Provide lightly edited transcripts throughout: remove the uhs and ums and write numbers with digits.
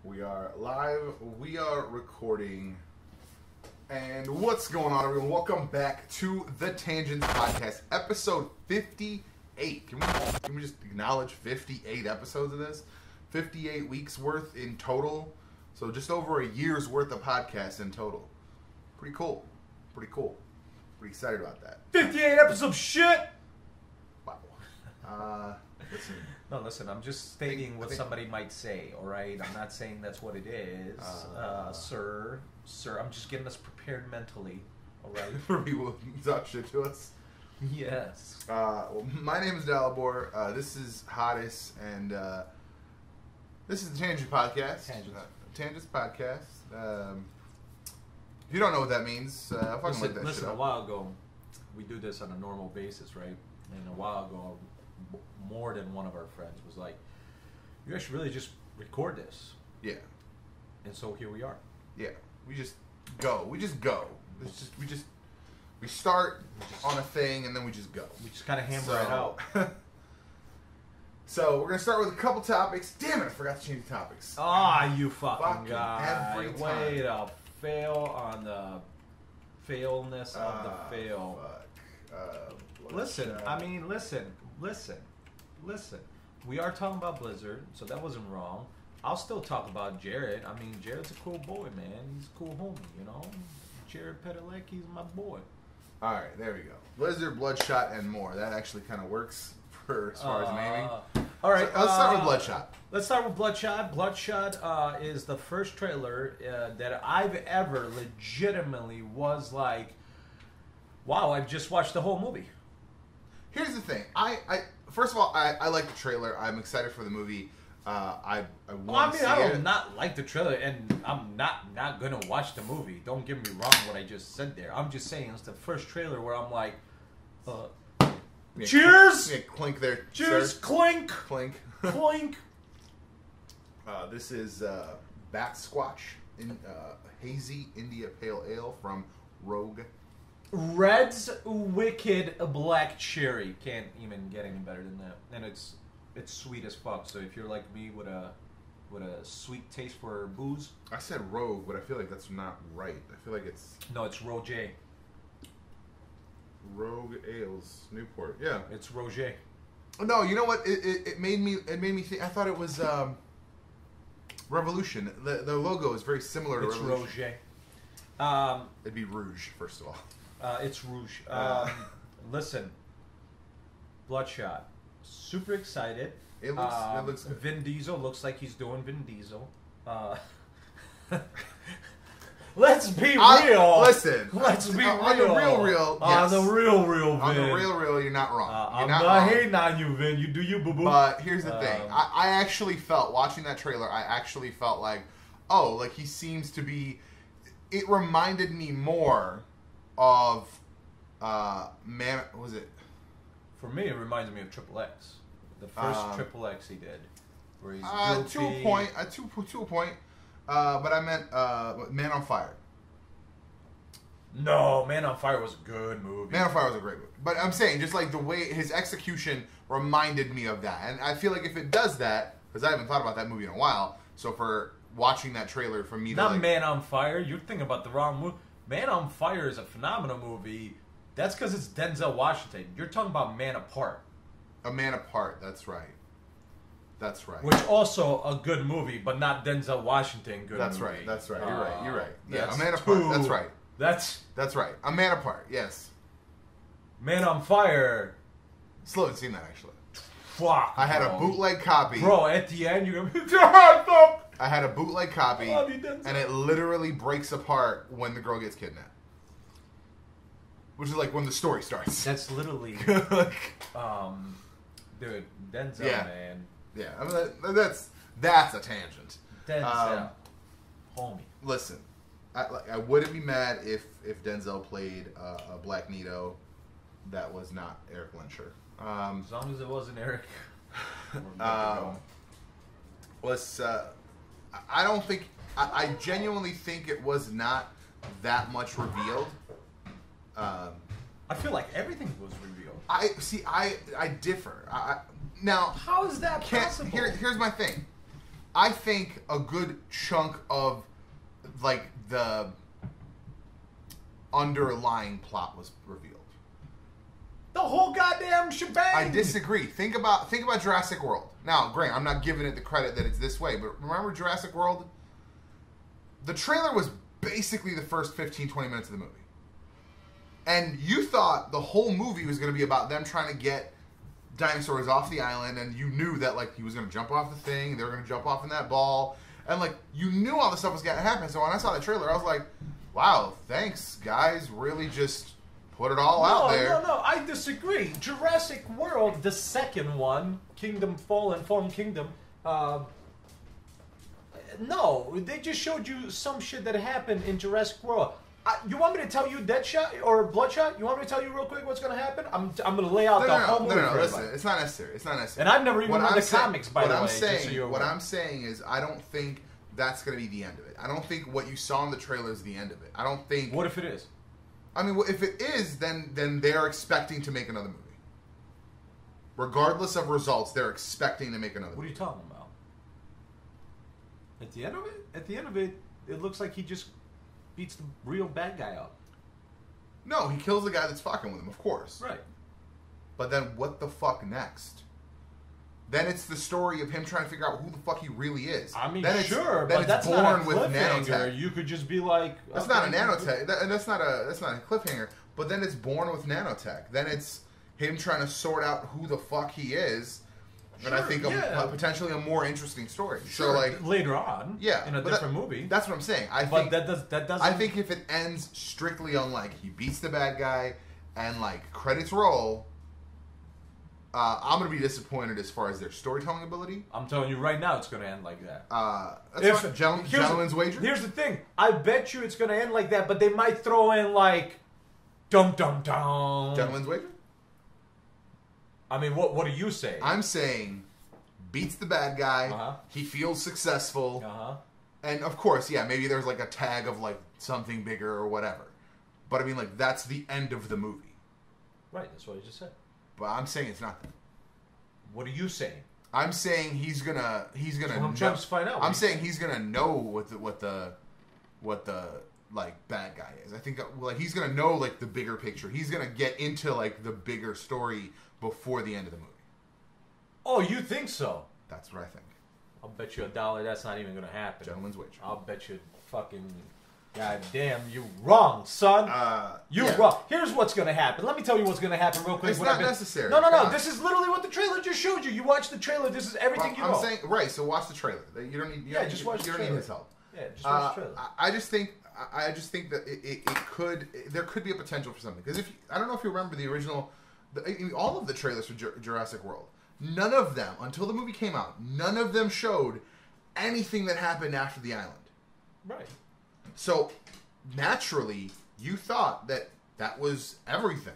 We are live. We are recording. And what's going on, everyone? Welcome back to the Tangents Podcast, episode 58. Can we just acknowledge 58 episodes of this? 58 weeks worth in total. So just over a year's worth of podcasts in total. Pretty cool. Pretty cool. Pretty excited about that. 58 episodes, shit! Wow. Listen. No, listen, I'm just stating what somebody might say, alright? I'm not saying that's what it is, sir. Sir, I'm just getting us prepared mentally, alright? For people who talk shit to us. Yes. Well, my name is Dalibor. This is Hottest, and this is the Tangent Podcast. Tangents Podcast. If you don't know what that means, I'll fucking look that shit listen, up. a while ago, we do this on a normal basis, right? And a while ago, more than one of our friends was like, you guys should really just record this. Yeah. And so here we are. Yeah. We just go. We start on a thing and then we just go. We just kind of hammer it out. So we're going to start with a couple topics. Damn it, I forgot to change the topics. Ah, you fucking guy. Every time. Way to fail on the failness of the fail. Fuck. Listen, I mean, listen. We are talking about Blizzard, so that wasn't wrong. I'll still talk about Jared. I mean, Jared's a cool boy, man. He's a cool homie, you know? Jared Padalecki's my boy. Alright, there we go. Blizzard, Bloodshot, and more. That actually kind of works for as far as naming. Alright, so, let's start with Bloodshot. Let's start with Bloodshot. Bloodshot is the first trailer that I've ever legitimately was like, wow, I've just watched the whole movie. Here's the thing. First of all, I like the trailer. I'm excited for the movie. I want to see it. I don't not like the trailer, and I'm not gonna watch the movie. Don't get me wrong. What I just said there. I'm just saying it's the first trailer where I'm like, yeah, cheers! Yeah, clink there. Cheers! Sir. Clink! Clink. Clink! This is Bat Squatch in Hazy India Pale Ale from Rogue. Red's Wicked Black Cherry. Can't even get any better than that. And it's sweet as fuck. So if you're like me with a sweet taste for booze. I said Rogue, but I feel like that's not right. I feel like it's... No, it's Roger. Rogue Ales, Newport. Yeah. It's Roger. No, you know what? It made me think... I thought it was Revolution. The logo is very similar to Revolution. It's Roger. It'd be Rouge, first of all. It's Rouge. Listen, Bloodshot. Super excited. It looks good. Vin Diesel looks like he's doing Vin Diesel. Let's be real. Listen. Let's be real. On the real. Yes. On the real, Vin. On the real, you're not wrong. I'm not hating on you, Vin. You do you, boo-boo. But here's the thing. I actually felt, watching that trailer, like, oh, like he seems to be... It reminded me more of man. What was it? For me, it reminds me of Triple X, the first Triple X he did, where he's to a point. But I meant Man on Fire. No, Man on Fire was a good movie. Man on Fire was a great movie. But I'm saying, just like the way his execution reminded me of that, and I feel like if it does that, because I haven't thought about that movie in a while, so for watching that trailer, for me, not Man on Fire. You're thinking about the wrong movie. Man on Fire is a phenomenal movie. That's because it's Denzel Washington. You're talking about Man Apart. A Man Apart. That's right. That's right. Which also a good movie, but not Denzel Washington good that's movie. Right. That's right. You're right. Yeah, A Man Apart. That's right. That's right. A Man Apart. Yes. Man on Fire. Still haven't seen that actually. Fuck. I had a bootleg copy. Bro, at the end you're gonna be I had a bootleg copy, and it literally breaks apart when the girl gets kidnapped. Which is like when the story starts. That's literally, dude, Denzel, man. Yeah, I mean, that's a tangent. Denzel, homie. Listen, I wouldn't be mad if Denzel played a Black Nito that was not Eric Lensher. As long as it wasn't Eric. I don't think... I genuinely think it was not that much revealed. I feel like everything was revealed. I differ. Now, how is that possible? Here's my thing. I think a good chunk of like the underlying plot was revealed. The whole goddamn shebang. I disagree. Think about Jurassic World. Now, Grant, I'm not giving it the credit that it's this way, but remember Jurassic World? The trailer was basically the first 15, 20 minutes of the movie. And you thought the whole movie was going to be about them trying to get dinosaurs off the island, and you knew that, like, he was going to jump off the thing, they were going to jump off in that ball, and, like, you knew all this stuff was going to happen. So when I saw the trailer, I was like, wow, thanks, guys. Really just put it all out there. No, I disagree. Jurassic World, the second one, Kingdom Fallen Kingdom, no, they just showed you some shit that happened in Jurassic World. You want me to tell you Deadshot or Bloodshot? You want me to tell you real quick what's going to happen? I'm going to lay out the whole movie. No, listen, it's not necessary. It's not necessary. And I've never even read the comics, by the way. What I'm saying is, I don't think that's going to be the end of it. I don't think what you saw in the trailer is the end of it. I don't think. What if it is? I mean, if it is, then they're expecting to make another movie. Regardless of results, they're expecting to make another movie. What are you talking about? At the end of it, it looks like he just beats the real bad guy up. No, he kills the guy that's fucking with him, of course. Right. But then what the fuck next? Then it's the story of him trying to figure out who the fuck he really is. I mean, then sure, then but it's that's born not a with cliffhanger. nanotech. You could just be like... That's not a nanotech. That's not a cliffhanger. But then it's born with nanotech. Then it's him trying to sort out who the fuck he is. Sure, and I think potentially a more interesting story. Sure, so like later on, in a different movie. That's what I'm saying. I think if it ends strictly on like he beats the bad guy and like credits roll, I'm gonna be disappointed as far as their storytelling ability. I'm telling you right now, it's gonna end like that. Gentleman's wager. Here's the thing. I bet you it's gonna end like that, but they might throw in like, dum dum dum. Gentleman's wager. I mean, what are you saying? I'm saying beats the bad guy. He feels successful. And of course, yeah, maybe there's like a tag of like something bigger or whatever. But I mean, like that's the end of the movie. Right. That's what I just said. But I'm saying it's not that. What are you saying? I'm saying he's gonna. I'm trying to find out. I'm saying he's gonna know what the like bad guy is. I think like he's gonna know like the bigger picture. He's gonna get into like the bigger story before the end of the movie. Oh, you think so? That's what I think. I'll bet you $1 that's not even gonna happen. Gentleman's wager. I'll bet you fucking goddamn you wrong, son. Wrong. Here's what's gonna happen. Let me tell you what's gonna happen real quick. It's not necessary. No. This is literally what the trailer just showed you. You watch the trailer. This is everything you know. I'm saying right. So watch the trailer. You don't need. Just watch the trailer. You don't need his help. Yeah, just watch the trailer. I just think that there could be a potential for something because I don't know if you remember the original. All of the trailers for Jurassic World, none of them, until the movie came out, none of them showed anything that happened after the island. Right. So, naturally, you thought that was everything.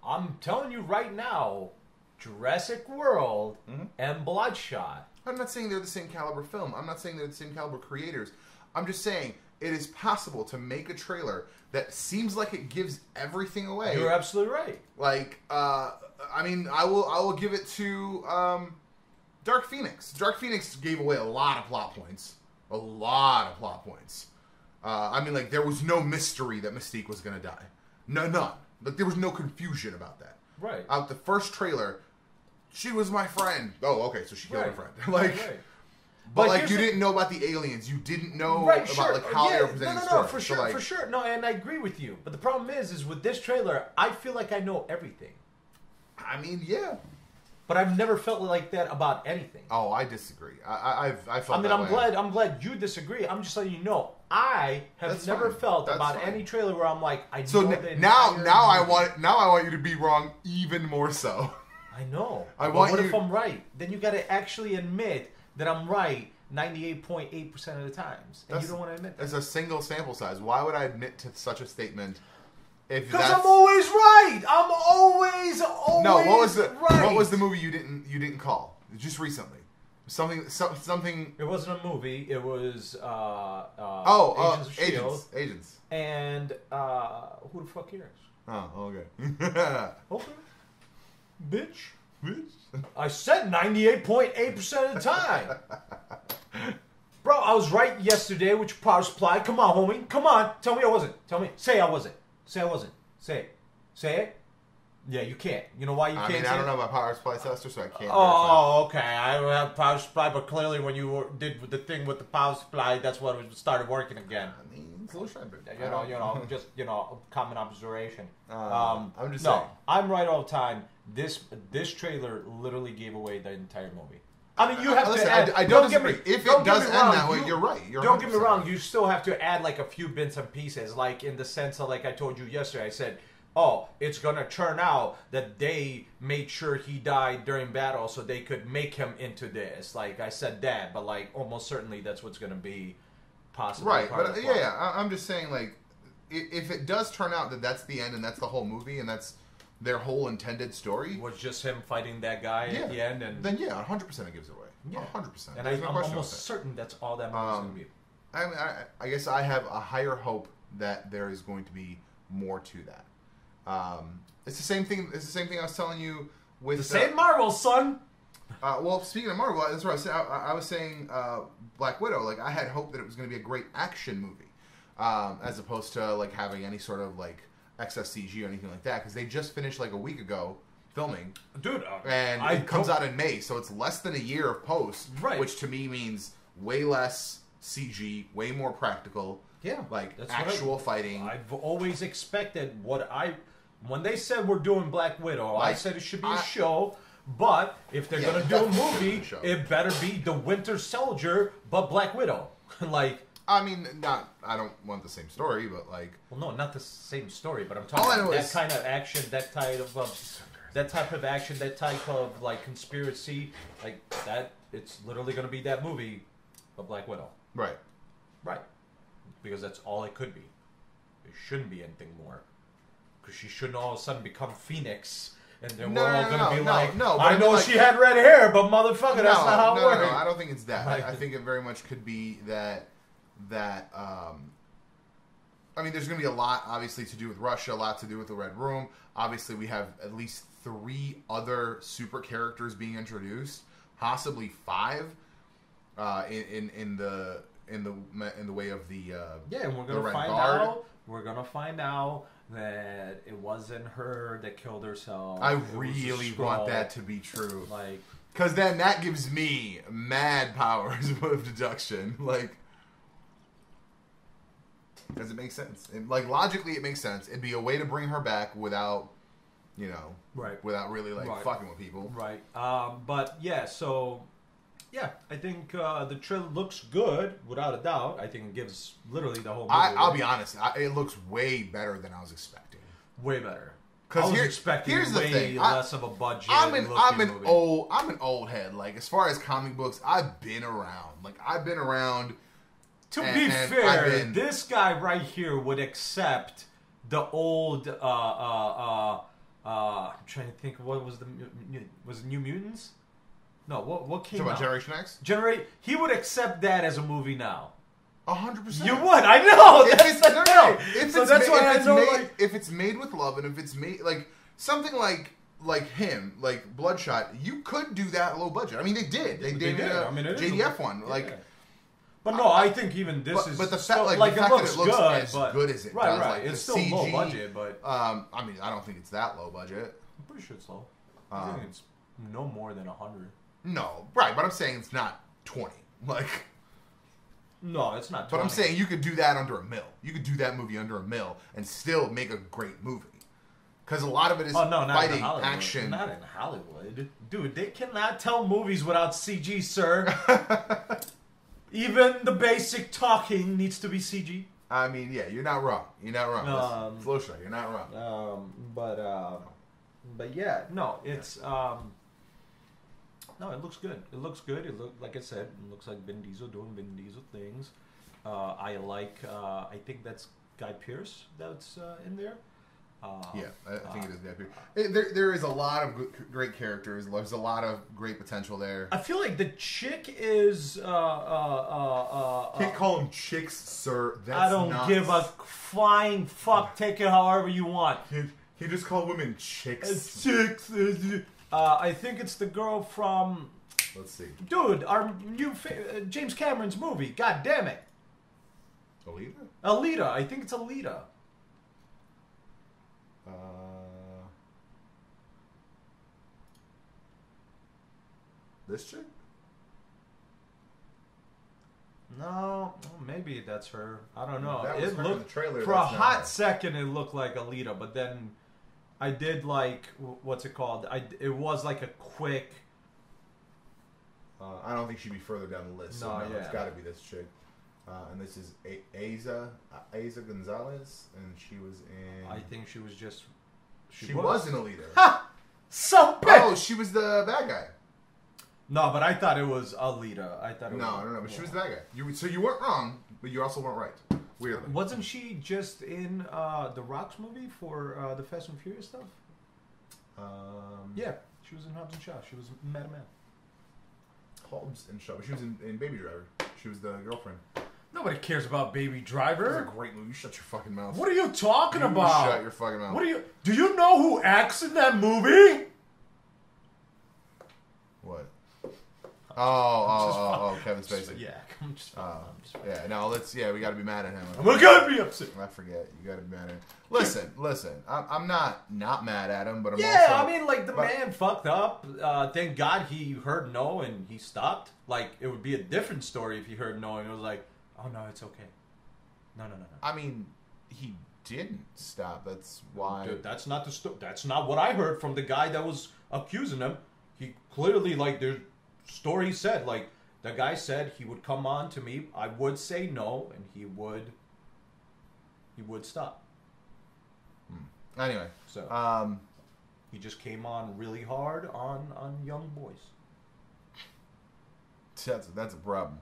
I'm telling you right now, Jurassic World and Bloodshot. I'm not saying they're the same caliber film. I'm not saying they're the same caliber creators. I'm just saying it is possible to make a trailer that seems like it gives everything away. You're absolutely right. Like, I mean, I will give it to Dark Phoenix. Dark Phoenix gave away a lot of plot points. A lot of plot points. I mean, like, there was no mystery that Mystique was going to die. None. Like, there was no confusion about that. Right. Out the first trailer, she was my friend. Oh, okay, so she killed her friend. Like... Right. But like you didn't know about the aliens, you didn't know about like how they were presenting the story. No, for sure. No, and I agree with you. But the problem is with this trailer, I feel like I know everything. I mean, yeah. But I've never felt like that about anything. Oh, I disagree. I felt. I mean, I'm glad you disagree. I'm just letting you know. I have never felt about any trailer where I'm like, I know that. Now I want you to be wrong even more so. I know. What if I'm right? Then you got to actually admit that I'm right 98.8% of the times. And you don't want to admit that. It's a single sample size. Why would I admit to such a statement? Because I'm always right. I'm always No, right. What was the movie you didn't call? Just recently. Something. It wasn't a movie. It was Agents. And who the fuck cares? Oh, okay. Okay. Bitch. I said 98.8% of the time. I was right yesterday with your power supply. Come on, homie. Come on. Tell me I wasn't. Tell me. Say I wasn't. Say I wasn't. Say it. Say it. Yeah, you can't. You know why you can't? I don't know about power supply tester, so I can't. Oh, okay. I don't have power supply, but clearly when you did the thing with the power supply, that's when it started working again. I mean, it's a little sharp. Just common observation. I'm just saying. I'm right all the time. This trailer literally gave away the entire movie. I mean, you have to add... I don't disagree. If it does end that way, you're right. Don't get me wrong. You still have to add like a few bits and pieces. Like in the sense of, like I told you yesterday, I said, oh, it's going to turn out that they made sure he died during battle so they could make him into this. Like, I said that, but, like, almost certainly that's what's going to be possible. Right, but, I'm just saying, like, if it does turn out that that's the end and that's the whole movie and that's their whole intended story... Was just him fighting that guy at the end? And then, 100% it gives it away. Yeah. 100%. And I'm almost certain that's all that movie's going to be. I mean, I guess I have a higher hope that there is going to be more to that. It's the same thing. It's the same thing I was telling you with the same Marvel, son. Well, speaking of Marvel, that's what I was saying. I was saying Black Widow. Like I had hoped that it was going to be a great action movie, as opposed to like having any sort of like excess CG or anything like that. Because they just finished like a week ago filming, dude, and it comes out in May, so it's less than a year of post, right? Which to me means way less CG, way more practical. Yeah, like that's actual fighting. I've always expected when they said we're doing Black Widow, I said it should be a show. But if they're gonna do a movie, it better be the Winter Soldier, but Black Widow. Like, I mean, I don't want the same story, but like, well, no, not the same story. But I'm talking about that kind of action, that type of action, that type of like conspiracy, like that. It's literally gonna be that movie, but Black Widow. Right. Right. Because that's all it could be. It shouldn't be anything more. Because she shouldn't all of a sudden become Phoenix, and then we're all going to be like, I know she had red hair, but motherfucker, that's not how it works. No, I don't think it's that. I think it very much could be that I mean, there's going to be a lot, obviously, to do with Russia, a lot to do with the Red Room. Obviously, we have at least 3 other super characters being introduced, possibly 5, in the way of the and we're gonna find out. We're gonna find out that it wasn't her that killed herself. I really want that to be true, like, because then that gives me mad powers of deduction. Like, does it make sense? Like logically, it makes sense. It'd be a way to bring her back without, without really like fucking with people, right? But yeah, so. Yeah, I think the trailer looks good, without a doubt. I think it gives literally the whole movie. I'll be honest, it looks way better than I was expecting. Way better. I was expecting way less of a budget. I'm an old head. Like, as far as comic books, I've been around. To be fair, this guy right here would accept the old. I'm trying to think. What was was it New Mutants? No, what came out? Generation X? He would accept that as a movie now. 100%. You would, I know. If it's made with love, and if it's made like something like him, like Bloodshot, you could do that low budget. I mean, they did. They did a JDF one. Like, but no, I think even this is. But the fact, the fact that it looks as good as it does, right. It's still CG, low budget, but I mean, I don't think it's that low budget. I'm pretty sure it's low. I think it's no more than 100. No, right, but I'm saying it's not 20. Like, no, it's not 20. But I'm saying you could do that under $1 million. You could do that movie under $1 million and still make a great movie. Because a lot of it is fighting, action. Not in Hollywood. Dude, they cannot tell movies without CG, sir. Even the basic talking needs to be CG. I mean, yeah, you're not wrong. You're not wrong. Bloodshot, you're not wrong. But yeah, no, it's... No, it looks good. It looks good. Like I said, it looks like Vin Diesel doing Vin Diesel things. I think that's Guy Pearce that's in there. Yeah, I think it is Guy Pearce. There is a lot of great characters. There's a lot of great potential there. I feel like the chick is... Can't call them chicks, sir. That's I don't give a flying fuck. Take it however you want. He just called women chicks. Chicks. I think it's the girl from Let's see. Dude, our new James Cameron's movie. God damn it. Alita? Alita. I think it's Alita. This chick? No, maybe that's her. I don't know. That was It her in looked the trailer, for a that's not hot her. second. It looked like Alita, but then I did like what's it called? It was like a quick. I don't think she'd be further down the list. So No, no, yeah. it's got to be this chick. And this is Aiza Gonzalez, and she was in. I think she was just. She was in Alita. Ha! Some bitch. Oh, she was the bad guy. No, but I thought it was Alita. I thought it was. No. But she was the bad guy. So you weren't wrong, but you also weren't right. Weirdly. Wasn't she just in the Rock's movie for the Fast and Furious stuff? Yeah, she was in Hobbs and Shaw. She was Madam Man. Hobbs and Shaw. She was in Baby Driver. She was the girlfriend. Nobody cares about Baby It was Driver. a great movie. You shut your fucking mouth. What are you talking You about? Shut your fucking mouth. What are you? Do you know who acts in that movie? What? Oh, Kevin Spacey. Yeah, I'm just. Yeah, no, we gotta be mad at him. I'm gonna be upset. I forget. You gotta be mad at him. Listen. I'm not mad at him, but I'm Yeah, also... I mean, like, the man fucked up. Thank God he heard no and he stopped. Like, it would be a different story if he heard no and it was like, oh, no, it's okay. No. I mean, he didn't stop. That's why... Dude, that's not the that's not what I heard from the guy that was accusing him. He clearly, like, there's story said, like, the guy said he would come on to me, I would say no, and he would stop. Anyway, So he just came on really hard on young boys. that's a problem.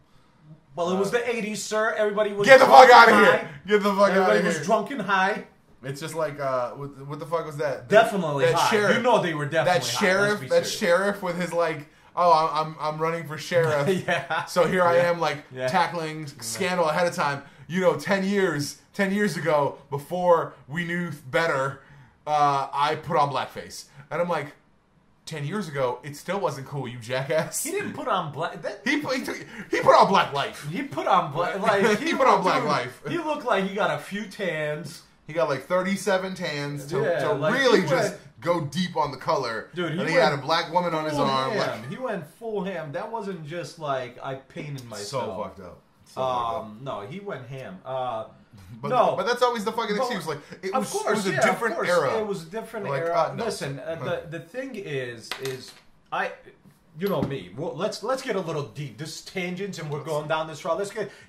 Well, it was the 80s, sir. Everybody was Get the fuck drunk out of and here! high. Get the fuck out Everybody of was here! drunk and high. It's just like what the fuck was that? Definitely that high. Sheriff, You know they were definitely that high. sheriff. Let's be That serious. sheriff with his like, oh, I'm running for sheriff. Yeah. So here I am, like Yeah. tackling scandal ahead of time. 10 years ago, before we knew better, I put on blackface, and I'm like, 10 years ago, it still wasn't cool, you jackass. He didn't put on black. He put on black life. He put on black. Like He put on black life. He looked like he got a few tans. He got like 37 tans to like, really he just went- go deep on the color. Dude, and he had a black woman on his Full arm. ham. Like, He went full ham. That wasn't just like I painted myself. so fucked up. So fucked up. No, he went ham. But that's always the fucking But- excuse. Like it Of was, course, it was a different era. It was a different Like, era. no. Listen, the thing is you know me. Well, let's get a little deep. This is tangents, and we're going down this route.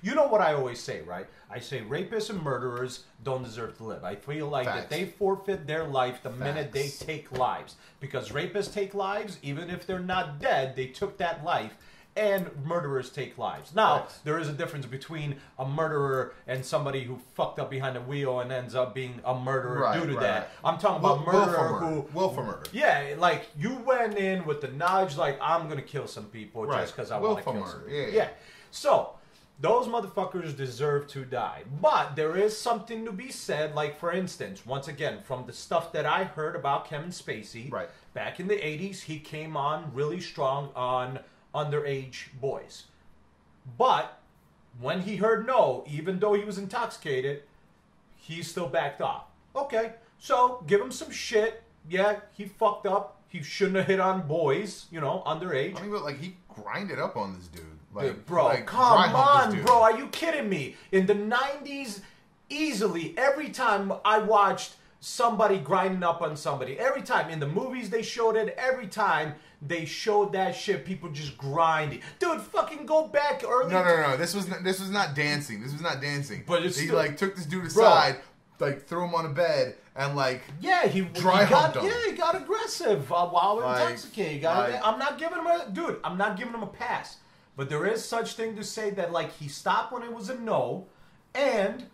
You know what I always say, right? I say rapists and murderers don't deserve to live. I feel like that Facts. they forfeit their life the minute they Facts. take lives, because rapists take lives even if they're not dead. They took that life. And murderers take lives. Now, Facts. there is a difference between a murderer and somebody who fucked up behind the wheel and ends up being a murderer due to that. I'm talking about murderer willful murder. Yeah, like you went in with the knowledge, like I'm gonna kill some people Right. just because I want to Willful kill murder. some people. Yeah. Yeah. So those motherfuckers deserve to die. But there is something to be said, like for instance, once again, from the stuff that I heard about Kevin Spacey, Right. back in the 80s, he came on really strong on underage boys. But when he heard no, even though he was intoxicated, he still backed off. Okay, so give him some shit. Yeah, he fucked up. He shouldn't have hit on boys, underage. I mean, but like he grinded up on this dude. Like, Dude, bro, like, come dry humped this on, dude. bro. Are you kidding me? In the 90s, easily, every time I watched somebody grinding up on somebody, every time in the movies they showed it, every time they showed that shit, people just grinding. Dude, fucking go back early. No. This was not dancing. This was not dancing. But it's he still- like took this dude Bro. aside, like threw him on a bed, and like Yeah, he Dry got humped him. he got aggressive while Like, intoxicated. I'm not giving him a pass. But there is such thing to say that like he stopped when it was a no, and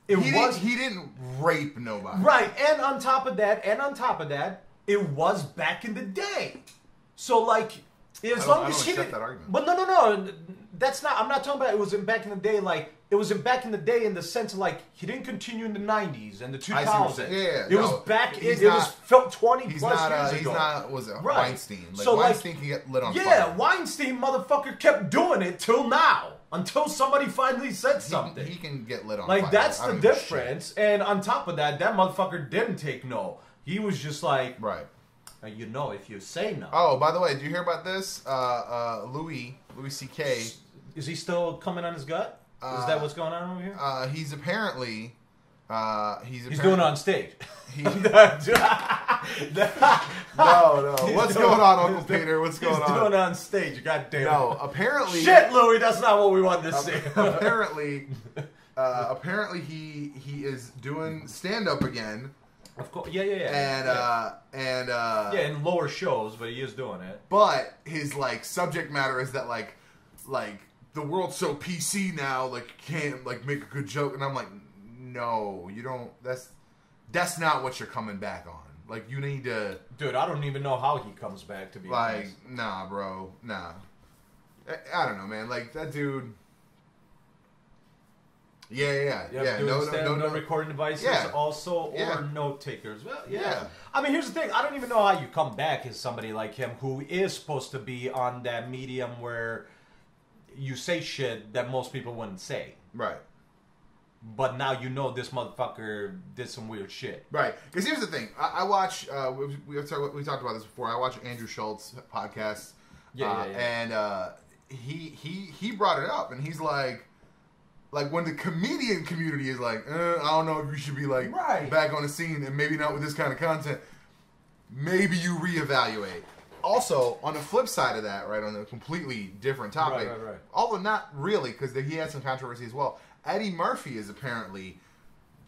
he he didn't rape nobody. right. And on top of that, it was back in the day. So like As I long don't as she accept didn't. that argument. But no. That's not. I'm not talking about. It was back in the day. Like it was back in the day in the sense of like he didn't continue in the '90s and the 2000s. Yeah. It was back. It was felt 20 plus years ago. He's not. Was it Right. Weinstein? Like So, Weinstein can get lit on fire. Yeah, Weinstein motherfucker kept doing it till now. Until somebody finally said something. He can get lit on like fire. that's I the don't give a difference. And on top of that, that motherfucker didn't take no. He was just like, right. You know, if you say no. Oh, by the way, did you hear about this? Louis C.K. Is he still coming on his gut? Is that what's going on over here? He's apparently. He's doing it on stage. No. He's What's doing- going on, Uncle Peter? What's going on? He's doing it on stage. God damn it. No, apparently. Shit, Louis, that's not what we wanted to see. Apparently, he is doing stand up again. Of course, yeah. And in lower shows, but he is doing it. But his like subject matter is that like the world's so PC now, like you can't like make a good joke, and I'm like, no, you don't. That's not what you're coming back on. Like you need to. Dude, I don't even know how he comes back. To be honest, nah, bro, nah. I don't know, man. Like that dude. Yeah. No recording devices, also, or note takers. Well, yeah. I mean, here's the thing. I don't even know how you come back as somebody like him who is supposed to be on that medium where you say shit that most people wouldn't say. Right. But now you know this motherfucker did some weird shit. Right. Because here's the thing. I watch. We talked about this before. I watch Andrew Schultz podcasts. And he brought it up, and he's like when the comedian community is like, I don't know if you should be like back on the scene, and maybe not with this kind of content. Maybe you reevaluate. Also, on the flip side of that, right, on a completely different topic, although not really, because he had some controversy as well. Eddie Murphy is apparently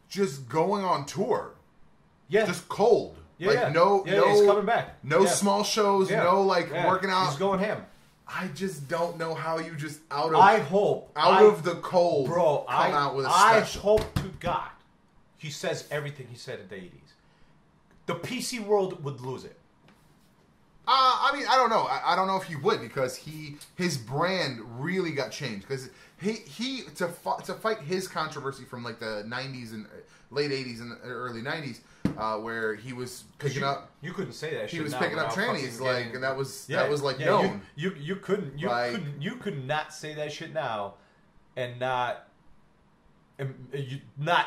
just going on tour. Yeah. Just cold. He's coming back. No small shows, no working out. He's going ham. I just don't know how you just out of the cold come out with a special. I hope to God he says everything he said in the 80s. The PC world would lose it. I mean, I don't know. I don't know if he would, because his brand really got changed, because he to fight his controversy from like the 90s and late 80s and early 90s, where he was picking up. You couldn't say that shit. He was picking up trannies, and that was known. You could not say that shit now, and not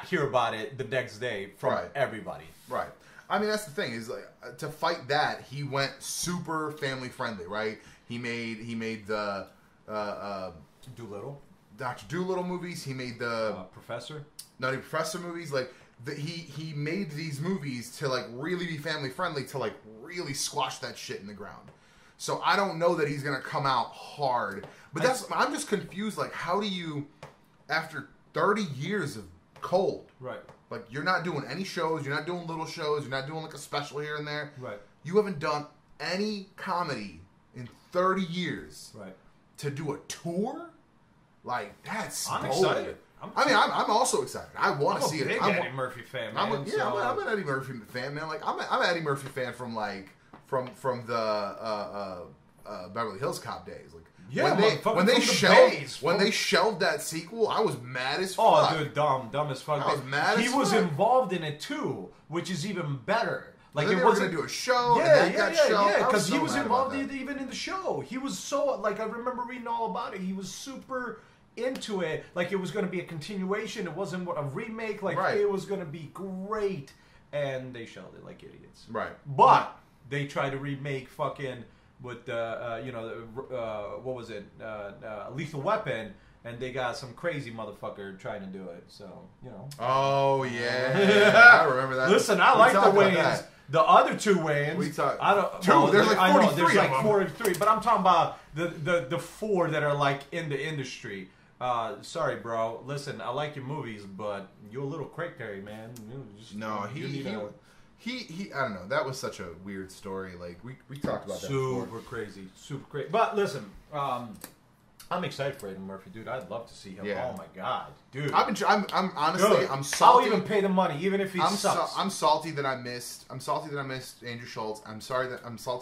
hear about it the next day from everybody. Right. I mean, that's the thing, is like to fight that, he went super family friendly, right? He made the Doolittle, Dr. Doolittle movies. He made the Professor, Nutty Professor movies. Like he made these movies to like really be family friendly, to like really squash that shit in the ground. So I don't know that he's gonna come out hard, but I'm just confused. Like, how do you, after 30 years of cold, right? Like, you're not doing any shows, you're not doing little shows, you're not doing like a special here and there. Right. You haven't done any comedy in 30 years. Right. To do a tour? Like, that's I'm bold. excited. I'm also excited. I want to see it. I'm a big Eddie Murphy fan, man. I'm an Eddie Murphy fan, man. Like, I'm an Eddie Murphy fan from the Beverly Hills Cop days. Like, when they shelved that sequel, I was mad as fuck. Oh, dude, dumb as fuck. I was mad as fuck. He was involved in it too, which is even better. Like, it wasn't to do a show. Because he was involved even in the show. He was so I remember reading all about it. He was super into it. Like, it was going to be a continuation. It wasn't a remake. Like, it was going to be great, and they shelved it like idiots. Right. But they tried to remake fucking with what was it? Lethal Weapon, and they got some crazy motherfucker trying to do it. So, Oh yeah, I remember that. Listen, I like the Wayans. The other two Wayans, there's like 43 there's like of them. 43, but I'm talking about the four that are like in the industry. Sorry, bro. Listen, I like your movies, but you're a little cray-cray, man. He I don't know. That was such a weird story. Like, we talked about that super before. crazy, super crazy. But listen, I'm excited for Eddie Murphy, dude. I'd love to see him. Yeah. Oh my god, dude. I'm honestly, Dude, I'm salty. I'll even pay the money, even if he sucks. I'm salty that I missed. I'm salty that I missed Andrew Schultz. I'm salty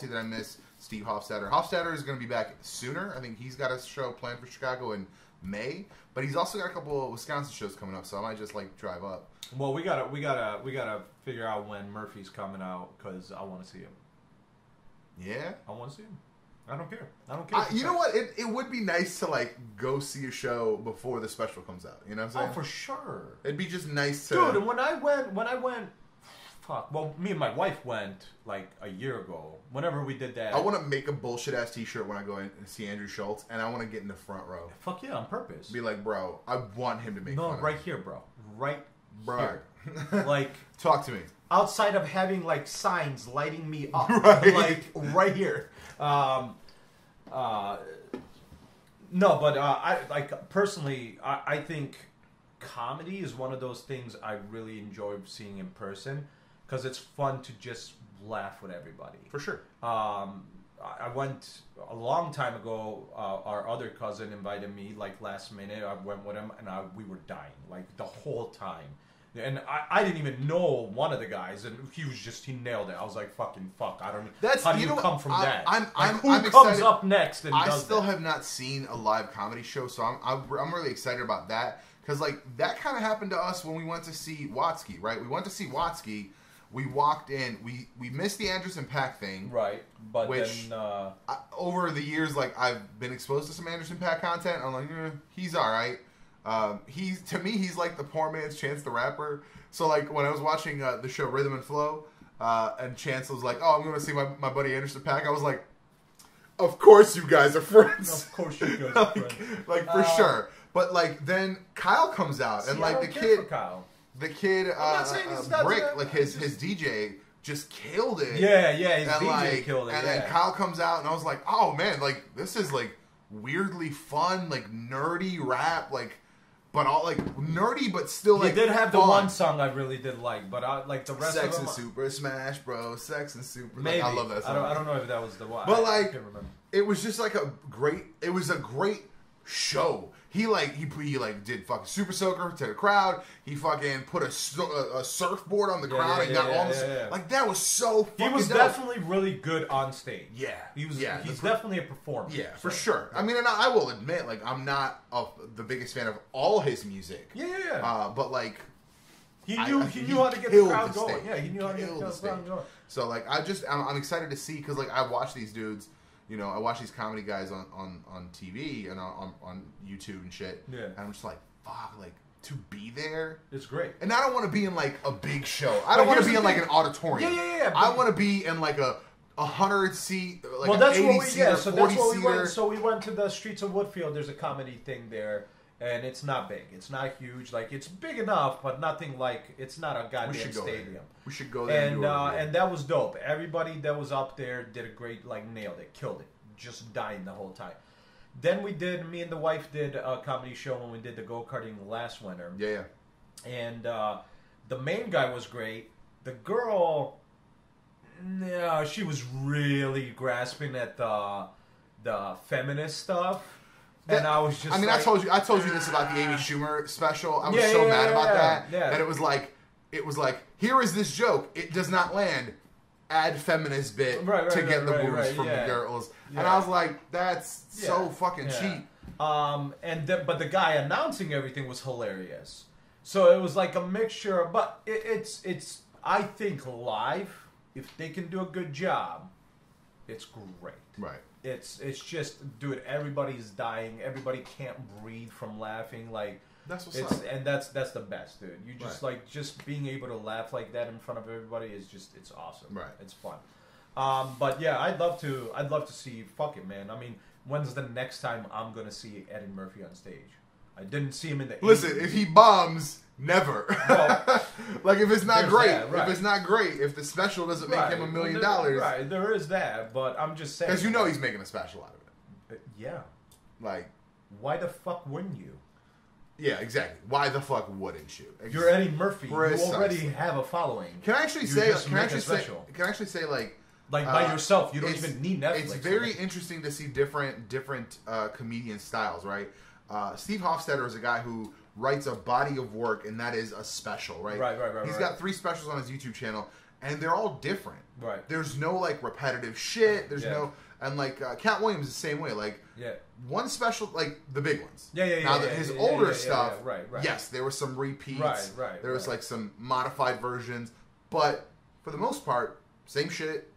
that I missed Steve Hofstadter. Hofstadter is going to be back sooner. I think he's got a show planned for Chicago in May, but he's also got a couple of Wisconsin shows coming up, so I might just like drive up. Well, we gotta figure out when Murphy's coming out because I want to see him. Yeah, I want to see him. I don't care. I don't care. You know what? It would be nice to like go see a show before the special comes out. You know what I'm saying? Oh, for sure. It'd be just nice to. Dude, and when I went, fuck. Well, me and my wife went like a year ago. Whenever we did that, I want to make a bullshit ass T-shirt when I go in and see Andrew Schultz, and I want to get in the front row. Fuck yeah, on purpose. Be like, bro, I want him to make. No, fun right of here, bro. Right, bro. here. Like, talk to me. Outside of having like signs lighting me up, Right. like right here. No, but I like personally. I think comedy is one of those things I really enjoy seeing in person because it's fun to just laugh with everybody. For sure. I went a long time ago. Our other cousin invited me like last minute. I went with him, and we were dying like the whole time. And I didn't even know one of the guys, and he nailed it. I was like, fucking fuck. I don't. How do you come from that? Who comes up next? And I still have not seen a live comedy show, so I'm really excited about that because like that kind of happened to us when we went to see Watsky, right? We went to see Watsky. We walked in. We missed the Anderson .Paak thing, right? But which then, over the years, like I've been exposed to some Anderson .Paak content. I'm like, he's all right. To me, he's like the poor man's Chance the Rapper. So like when I was watching the show Rhythm and Flow, and Chance was like, "Oh, I'm going to see my buddy Anderson .Paak," I was like, "Of course you guys are friends. Of course you guys are friends. like for sure." But like then Kyle comes out and like the kid, Brick, like his DJ just killed it. Yeah, his and DJ like, killed it. And then Kyle comes out and I was like, "Oh man, like this is like weirdly fun, like nerdy rap, like." But all like nerdy, but still like. They did have fun. the one song I really did like, but like the rest Sex of them. and Super Smash Bros. Sex and Super. Maybe Like, I love that song. I don't know if that was the one. But I like, can't remember. it was just like it was a great show. He did fucking Super Soaker to the crowd. He fucking put a surfboard on the crowd and got all this. Like that was so. He was dope. Definitely really good on stage. Yeah, he was. Yeah, he's definitely a performer. Yeah, for sure. I mean, and I will admit, like, I'm not the biggest fan of all his music. Yeah. But like, he knew how to get the crowd going. Stage. Yeah, he knew how to get the crowd going. So like, I'm excited to see because like I watch these dudes. You know, I watch these comedy guys on TV and on YouTube and shit. Yeah. And I'm just like, fuck, like, to be there. It's great. And I don't want to be in, like, a big show. I don't want to be in, like, an auditorium. Yeah. I want to be in, like, a 100-seat, like, well, that's an 80-seater, what we, yeah, so that's what we 40-seater. went. So we went to the Streets of Woodfield. There's a comedy thing there. And it's not big. It's not huge. Like, it's big enough, but nothing like... It's not a goddamn stadium. We should go there. And that was dope. Everybody that was up there did a great... Like, nailed it. Killed it. Just dying the whole time. Then me and the wife did a comedy show when we did the go-karting last winter. Yeah. And the main guy was great. The girl... No, she was really grasping at the feminist stuff. And I was just I told you this about the Amy Schumer special. I was so mad about that. Yeah. That it was like, here is this joke. It does not land. Add feminist bit to get the boobs from the girls. Yeah. And I was like, that's so fucking cheap. But the guy announcing everything was hilarious. So it was like a mixture. But it's I think live, if they can do a good job, it's great. Right. It's just, dude, everybody's dying. Everybody can't breathe from laughing. Like, that's what's up. And that's the best, dude. You just like just being able to laugh like that in front of everybody is just, it's awesome. Right. It's fun. But yeah, I'd love to see. Fuck it, man. I mean, when's the next time I'm gonna see Eddie Murphy on stage? I didn't see him in the. Listen, 80s. if he bombs, never. Well, like if it's not great, that, if it's not great, if the special doesn't make him $1 million, right? There is that, but I'm just saying because you know he's making a special out of it. Yeah. Like, why the fuck wouldn't you? Yeah, exactly. Why the fuck wouldn't you? Exactly. You're Eddie Murphy. Precisely. You already have a following. Can I actually say? Can I actually say? Like, Like by yourself, you don't even need Netflix. It's very interesting to see different comedian styles, right? Steve Hofstetter is a guy who writes a body of work, and that is a special, right? Right. He's got 3 specials on his YouTube channel, and they're all different. Right. There's no like repetitive shit. There's no, and like Cat Williams is the same way. Like one special, like the big ones. Now his older stuff, right. Yes, there were some repeats. Right. There was like some modified versions, but for the most part, same shit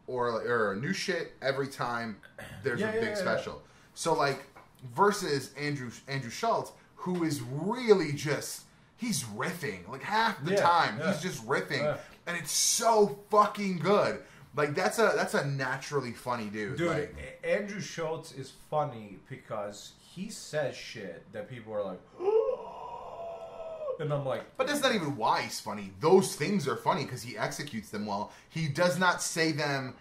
or new shit every time there's a big special. So like versus Andrew Schultz, who is really just he's riffing like half the time. He's just riffing, and it's so fucking good. Like that's a naturally funny dude. Dude, like, Andrew Schultz is funny because he says shit that people are like, and I'm like, but that's not even why he's funny. Those things are funny because he executes them well. He does not say them.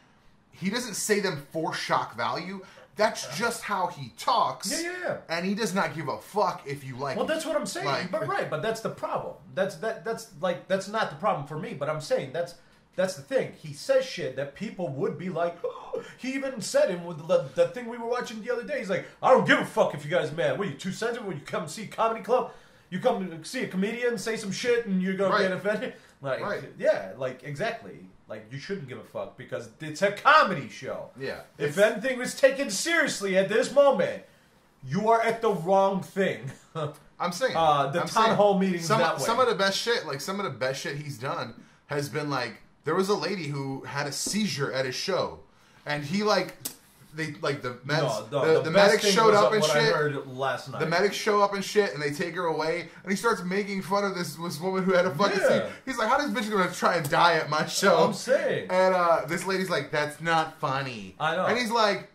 He doesn't say them for shock value. That's just how he talks. Yeah. And he does not give a fuck if you like. Well, that's what I'm saying. Like, but that's the problem. That's not the problem for me. But I'm saying that's the thing. He says shit that people would be like. Oh. He even said him with the thing we were watching the other day. He's like, I don't give a fuck if you guys mad. What are you, 2 cents? When you come see a comedy club, you come see a comedian say some shit and you're gonna get offended. Like, yeah, like exactly. Like, you shouldn't give a fuck because it's a comedy show. Yeah. If anything was taken seriously at this moment, you are at the wrong thing. I'm saying. The town hall meetings some that way. Some of the best shit he's done has been like, there was a lady who had a seizure at his show. And he the medics showed up and shit. I heard last night. The medics show up and shit, and they take her away, and he starts making fun of this woman who had a fucking seizure. He's like, "How this bitch gonna try and die at my show?" I'm saying. And this lady's like, "That's not funny." I know. And he's like,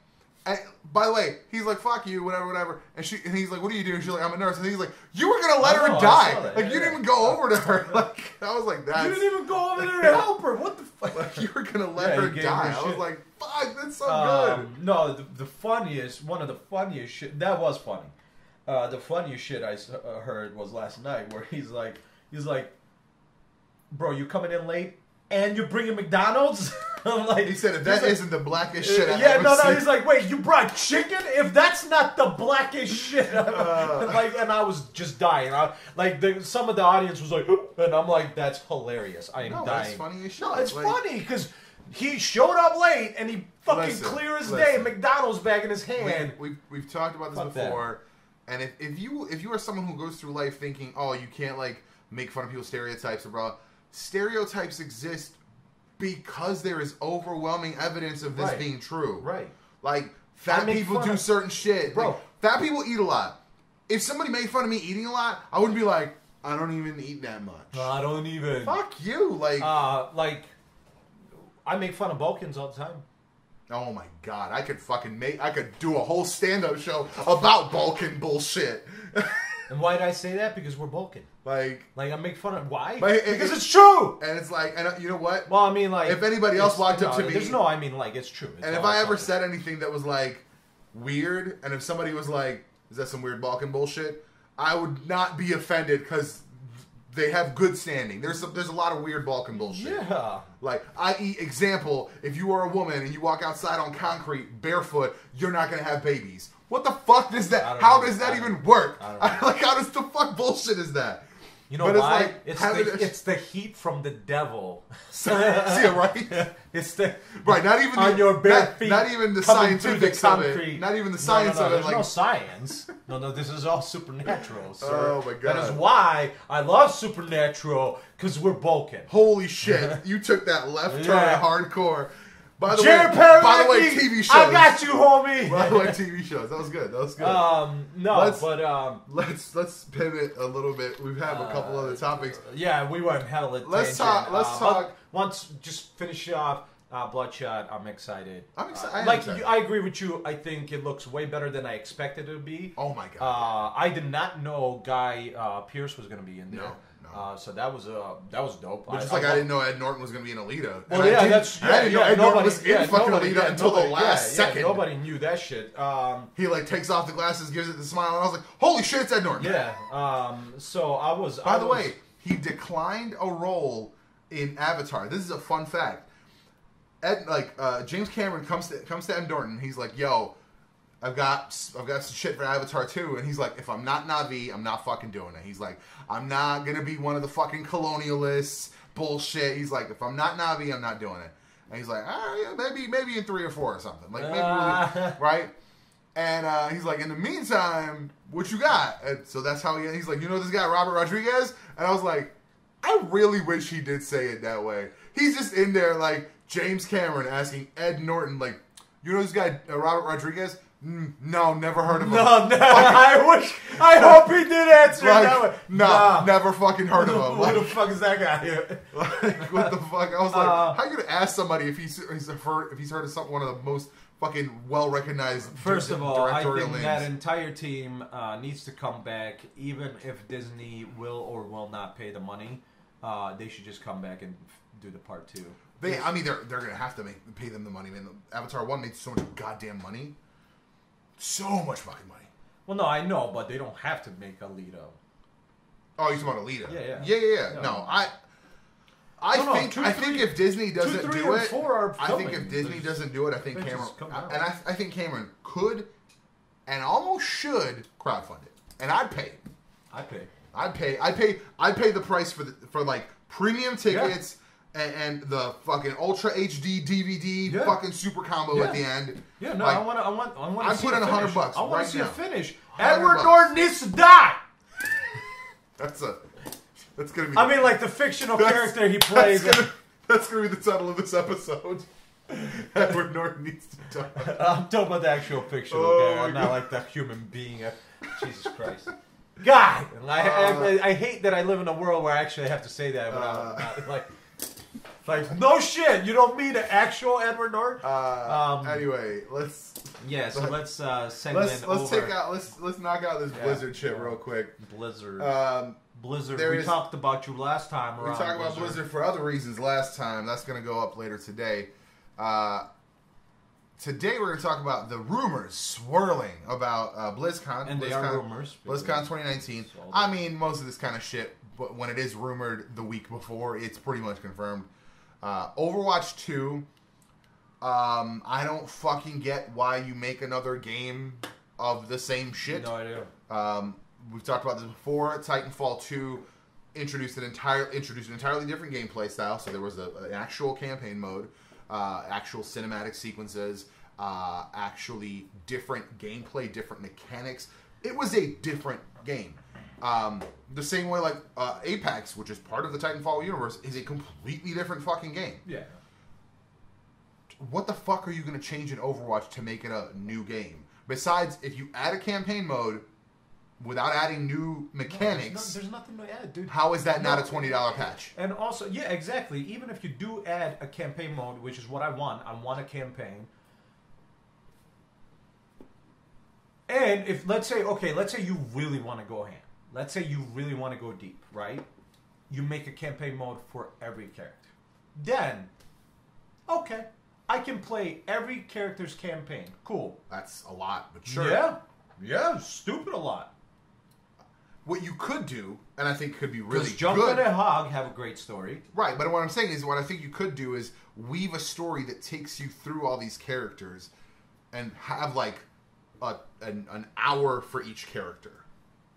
by the way, he's like, "Fuck you, whatever." And he's like, "What are you doing?" She's like, "I'm a nurse." And he's like, "You were gonna let her die. Like you didn't even go over to her." Like I was like, "That." You didn't even go over there to help her. What the fuck? Like you were gonna let her die. I was like, "Fuck, that's so good." No, one of the funniest shit. That was funny. The funniest shit I heard was last night, where he's like, "Bro, you coming in late and you're bringing McDonald's?" I'm like, he said, "If that isn't the blackest shit I've ever no, seen." he's like, "Wait, you brought chicken? If that's not the blackest shit," and I was just dying. Some of the audience was like, and I'm like, "That's hilarious. I am dying." That's funny as shit. No, it's funny because he showed up late and he fucking clear as day, McDonald's bag in his hand. We've talked about this before, and if you are someone who goes through life thinking, oh, you can't like make fun of people's stereotypes, or blah, stereotypes exist because there is overwhelming evidence of this being true. Right. Like fat people do certain shit. Bro, like, fat people eat a lot. If somebody made fun of me eating a lot, I wouldn't be like, I don't even eat that much. I don't even. Fuck you. Like I make fun of Balkans all the time. Oh my god, I could do a whole stand-up show about Balkan bullshit. And why did I say that? Because we're Balkan. Like I make fun of why? Because it's true. And it's like, and you know what? Well, I mean, like, if anybody else walked up to me, there's no, I mean, like, it's true. And if I ever said anything that was like weird, and if somebody was like, "Is that some weird Balkan bullshit?" I would not be offended because they have good standing. There's a lot of weird Balkan bullshit. Yeah. Like, i.e., example, if you are a woman and you walk outside on concrete barefoot, you're not going to have babies. What the fuck does that... How does that even work? Like, how does the fuck bullshit is that? You know why? It's the heat from the devil. See it, right? It's the... Right, not even... On your bare feet. Not even the scientifics of it. Not even the science of it. There's no science. No, this is all supernatural, sir. Oh, my God. That is why I love Supernatural, because we're Balkan. Holy shit. You took that left turn hardcore. By the way, TV shows. I got you, homie. By the way, TV shows. That was good. Let's pivot a little bit. We have a couple other topics. Yeah, we went hella tangent. Let's talk. Once, just finish off Bloodshot. I'm excited. I'm excited. I agree with you. I think it looks way better than I expected it to be. Oh my god. I did not know Guy Pearce was going to be in there. No. So that was dope. But just I didn't know Ed Norton was going to be in Alita. Well, I didn't know Ed Norton was in fucking Alita until the last second. Nobody knew that shit. He like takes off the glasses, gives it the smile, and I was like, "Holy shit, it's Ed Norton!" Yeah. So I was. By the way, he declined a role in Avatar. This is a fun fact. James Cameron comes to Ed Norton. He's like, "Yo, I've got some shit for Avatar 2," and he's like, "If I'm not Na'vi, I'm not fucking doing it." He's like, "I'm not gonna be one of the fucking colonialists bullshit." He's like, "If I'm not Na'vi, I'm not doing it." And he's like, "Ah, yeah, maybe in 3 or 4 or something, like maybe right." And he's like, "In the meantime, what you got?" And so that's how he's like, "You know this guy Robert Rodriguez?" And I was like, I really wish he did say it that way. He's just in there like James Cameron asking Ed Norton, like, "You know this guy Robert Rodriguez?" No, never heard of him. No, I hope he did answer like, that way. No, never fucking heard of him. Who the fuck is that guy? Like, what the fuck? I was like, how are you gonna ask somebody if he's heard of one of the most fucking well recognized? First of all, I think names. that entire team needs to come back, even if Disney will or will not pay the money. They should just come back and do the part 2. They're gonna have to pay them the money. Man, Avatar 1 made so much goddamn money. So much fucking money. Well, no, I know, but they don't have to make Alita. Oh, you're talking about Alita? Yeah. No, I think if Disney doesn't do it, I think if Disney doesn't do it, I think Cameron I think Cameron could and almost should crowdfund it, and I'd pay. I'd pay the price for like premium tickets. And the fucking Ultra HD DVD fucking super combo at the end. Yeah, no, like, I want. I'm putting $100. I want to see now. a finish. Edward Norton needs to die. That's gonna be. I mean, like the fictional character he plays. That's gonna be the title of this episode. Edward Norton needs to die. I'm talking about the actual fictional character, not like the human being. Jesus Christ. God, I hate that I live in a world where I actually have to say that, but I'm not, like, no shit, you don't mean the actual Edward Norton? Anyway, let's knock out this Blizzard shit real quick. Blizzard. Blizzard. We talked about you last time. We talked about Blizzard for other reasons last time. That's going to go up later today. Today we're going to talk about the rumors swirling about BlizzCon. And they are rumors. BlizzCon 2019. I mean, most of this kind of shit, but when it is rumored the week before, it's pretty much confirmed. Overwatch 2, I don't fucking get why you make another game of the same shit. No idea. We've talked about this before. Titanfall 2 introduced an entirely different gameplay style. So there was an actual campaign mode, actual cinematic sequences, actually different gameplay, different mechanics. It was a different game. The same way like Apex, which is part of the Titanfall universe, is a completely different fucking game. Yeah. What the fuck are you going to change in Overwatch to make it a new game? Besides, if you add a campaign mode without adding new mechanics, there's nothing to add, dude. How is that not a $20 patch? And also, yeah, exactly. Even if you do add a campaign mode, which is what I want a campaign. And if let's say you really want to go ham. Let's say you really want to go deep, right? You make a campaign mode for every character. Then, okay, I can play every character's campaign. Cool. That's a lot, but sure. Yeah, stupid a lot. What you could do, and I think could be really good. Junkrat and Hog have a great story. Right, but what I'm saying is what I think you could do is weave a story that takes you through all these characters and have like an hour for each character.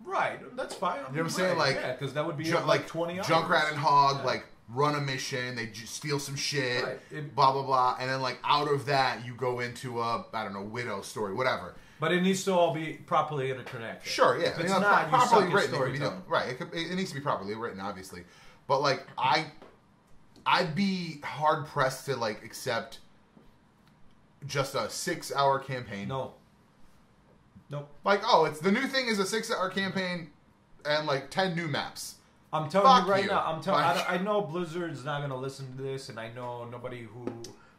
Right, that's fine. You know what I'm saying? Like, yeah, because that would be like 20 hours. Junkrat and Hog, like, run a mission, they steal some shit, blah, blah, blah, and then, like, out of that, you go into a, I don't know, Widow story, whatever. But it needs to all be properly interconnected. Sure, yeah. If it's not, properly written. Right, it needs to be properly written, obviously. But, like, I'd be hard-pressed to, like, accept just a 6-hour campaign. No. Nope. Like, oh, it's the new thing is a 6-hour campaign and like 10 new maps. I'm telling you right now. I know Blizzard's not gonna listen to this, and I know nobody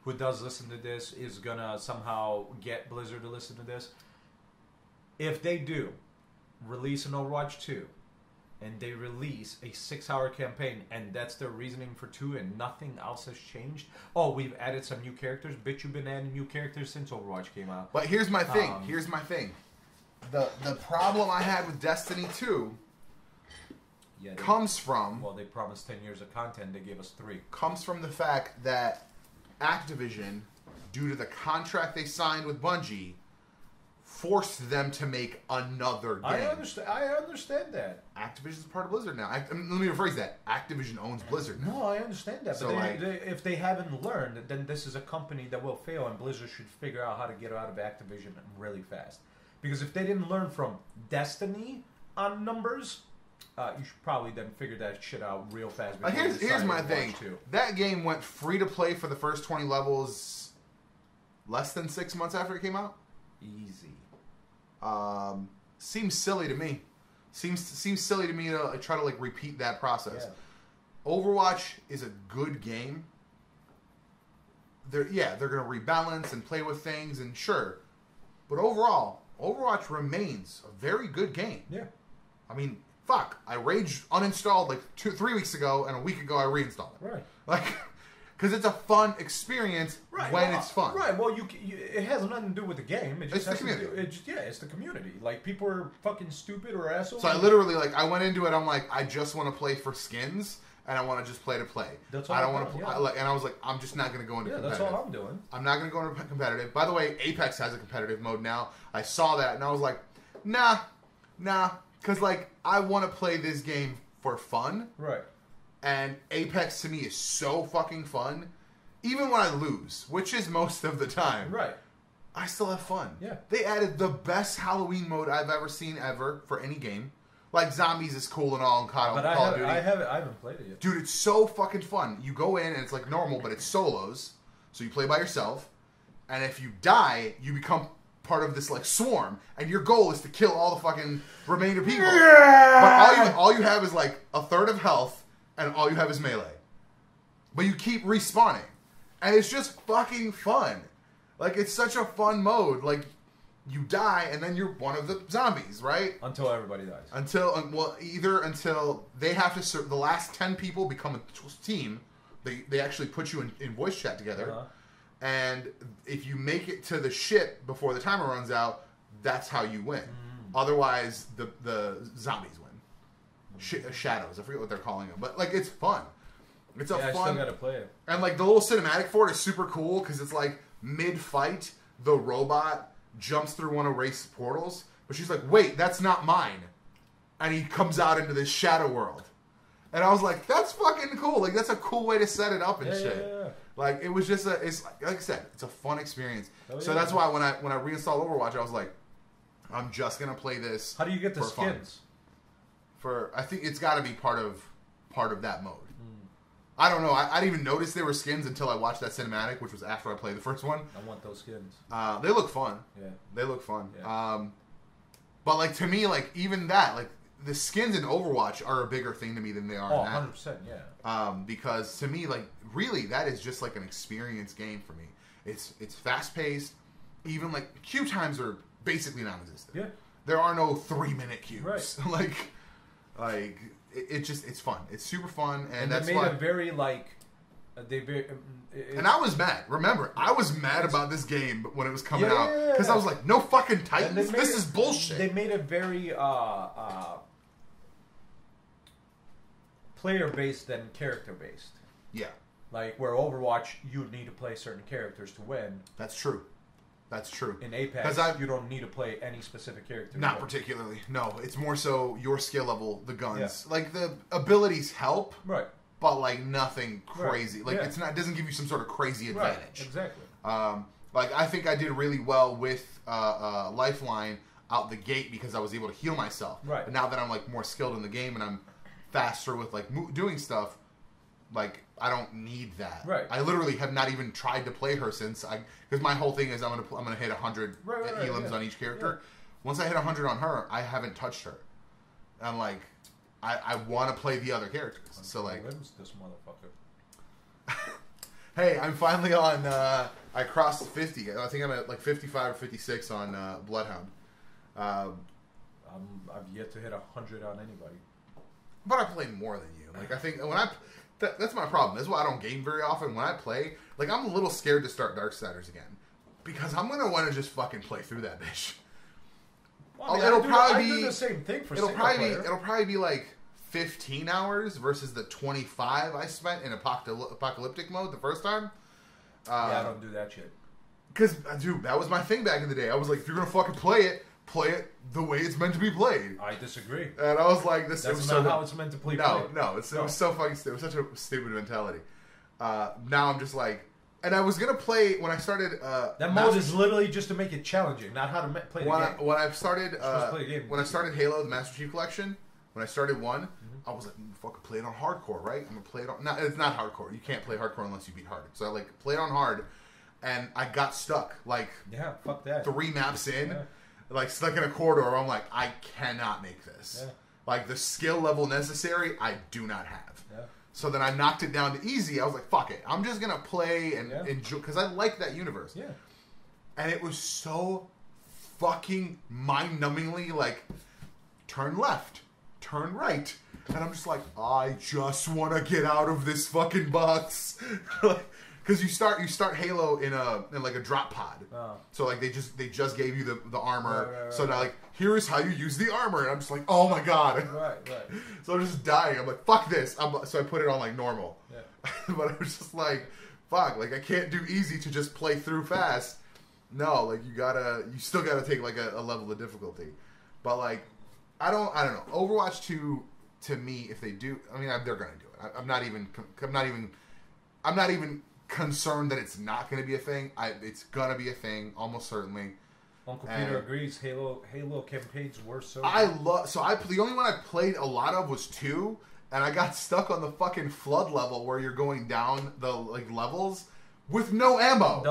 who does listen to this is gonna somehow get Blizzard to listen to this. If they do release an Overwatch 2, and they release a 6-hour campaign, and that's their reasoning for 2, and nothing else has changed. Oh, we've added some new characters. Bitch, you've been adding new characters since Overwatch came out. But here's my thing. The problem I had with Destiny 2 comes from... Well, they promised 10 years of content. They gave us 3. Comes from the fact that Activision, due to the contract they signed with Bungie, forced them to make another game. I understand that. Activision's part of Blizzard now. Let me rephrase that. Activision owns Blizzard now. No, I understand that. So, but if they haven't learned, then this is a company that will fail, and Blizzard should figure out how to get out of Activision really fast. Because if they didn't learn from Destiny on numbers, you should probably then figure that shit out real fast. Here's my thing. That game went free to play for the first 20 levels less than 6 months after it came out. Easy. Seems silly to me. Seems silly to me to try to like repeat that process. Yeah. Overwatch is a good game. They're gonna rebalance and play with things and sure, but overall, Overwatch remains a very good game. Yeah. I mean, fuck. I rage uninstalled like 3 weeks ago, and a week ago I reinstalled it. Right. Like, because it's a fun experience when it's fun. Right. Well, it has nothing to do with the game. It's the community. It's the community. Like, people are fucking stupid or assholes. So I literally, like, I went into it, I'm like, I just want to play for skins, and I want to just play to play. That's all I don't want to play. And I was like, I'm just not going to go into competitive. That's all I'm doing. I'm not going to go into competitive. By the way, Apex has a competitive mode now. I saw that, and I was like, nah. Because, like, I want to play this game for fun. Right. And Apex, to me, is so fucking fun. Even when I lose, which is most of the time. Right. I still have fun. Yeah. They added the best Halloween mode I've ever seen for any game. Like, zombies is cool and all in Call of Duty. I haven't played it yet. Dude, it's so fucking fun. You go in, and it's like normal, but it's solos. So you play by yourself. And if you die, you become part of this, like, swarm. And your goal is to kill all the fucking remainder people. Yeah! But all you have is, like, a third of health, and all you have is melee. But you keep respawning. And it's just fucking fun. Like, it's such a fun mode. Like, you die, and then you're one of the zombies, right? Until everybody dies. Until they have to the last 10 people become a team. They actually put you in voice chat together. Uh-huh. And if you make it to the ship before the timer runs out, that's how you win. Otherwise, the zombies win. Shadows. I forget what they're calling them. But, like, it's fun. It's a fun. I still gotta play it. And, like, the little cinematic for it is super cool because it's, like, mid-fight, the robot jumps through one of Wraith's portals, but she's like, wait, that's not mine. And he comes out into this shadow world. And I was like, that's fucking cool. Like, that's a cool way to set it up and shit. Yeah. Like, it was just it's like I said, it's a fun experience. So that's why when I reinstalled Overwatch, I was like, I'm just gonna play this. How do you get the skins? I think it's got to be part of that mode. I don't know. I didn't even notice there were skins until I watched that cinematic, which was after I played the first one. I want those skins. They look fun. Yeah. They look fun. Yeah. But, like, to me, like, even that, like, the skins in Overwatch are a bigger thing to me than they are in that. 100%, yeah. Because, to me, like, really, that is just, like, an experience game for me. It's fast-paced. Even, like, queue times are basically non-existent. Yeah. There are no 3-minute queues. Right. like... It's fun. It's super fun, and that's they made why. a very And I was mad. Remember, I was mad about this game when it was coming out because I was like, "No fucking Titans! This is bullshit." They made it very player based than character based. Yeah, like where Overwatch, you need to play certain characters to win. That's true. That's true. In Apex, you don't need to play any specific character. Not particularly. No, it's more so your skill level, the guns. Yeah. Like, the abilities help. Right. But, like, nothing crazy. Right. Like, it doesn't give you some sort of crazy advantage. Right. Exactly. Like, I think I did really well with Lifeline out the gate because I was able to heal myself. Right. But now that I'm, like, more skilled in the game and I'm faster with, like, doing stuff, like, I don't need that. Right. I literally have not even tried to play her since because my whole thing is I'm gonna hit 100 elims on each character. Yeah. Once I hit 100 on her, I haven't touched her. I'm like, I want to play the other characters. So like, limbs, this motherfucker. Hey, I'm finally on. I crossed 50. I think I'm at like 55 or 56 on Bloodhound. I've yet to hit 100 on anybody. But I play more than you. Like, I think when that's my problem. That's why I don't game very often. When I play, like, I'm a little scared to start Darksiders again. Because I'm going to want to just fucking play through that bitch. Well, I do the same thing for single player. It'll probably be like 15 hours versus the 25 I spent in apocalyptic mode the first time. I don't do that shit. Because, dude, that was my thing back in the day. I was like, if you're gonna fucking play it the way it's meant to be played. I disagree. And I was like, That's not how it's meant to play. No, it was so fucking stupid. It was such a stupid mentality. Now I'm just like, and I was gonna play when I started. That mode is literally just to make it challenging, not how to play the game. When I started, when I started Halo, the Master Chief Collection, when I started one, I was like, fucking play it on hardcore, right? I'm gonna play it on. No, it's not hardcore. You can't play hardcore unless you beat hard. So I like play it on hard, and I got stuck like fuck that. 3 maps in, like stuck in a corridor. I'm like, I cannot make this. Yeah. Like the skill level necessary, I do not have. Yeah. So then I knocked it down to easy. I was like, fuck it. I'm just going to play and enjoy, because I like that universe. Yeah. And it was so fucking mind-numbingly like, turn left, turn right. And I'm just like, I just want to get out of this fucking box. Because you start Halo in like a drop pod. Oh. So like they just gave you the armor. Right. So now like, here is how you use the armor. And I'm just like, oh my god. Right. So I'm just dying. I'm like, fuck this. So I put it on like normal. Yeah. But I was just like, fuck. Like I can't do easy to just play through fast. No, like you still gotta take like a level of difficulty. But like, I don't know. Overwatch 2 to me, if they do, I mean they're gonna do it. I'm not even concerned that it's not going to be a thing. It's going to be a thing, almost certainly. Uncle Peter agrees. Halo campaigns were so. The only one I played a lot of was 2, and I got stuck on the fucking flood level where you're going down the like levels with no ammo.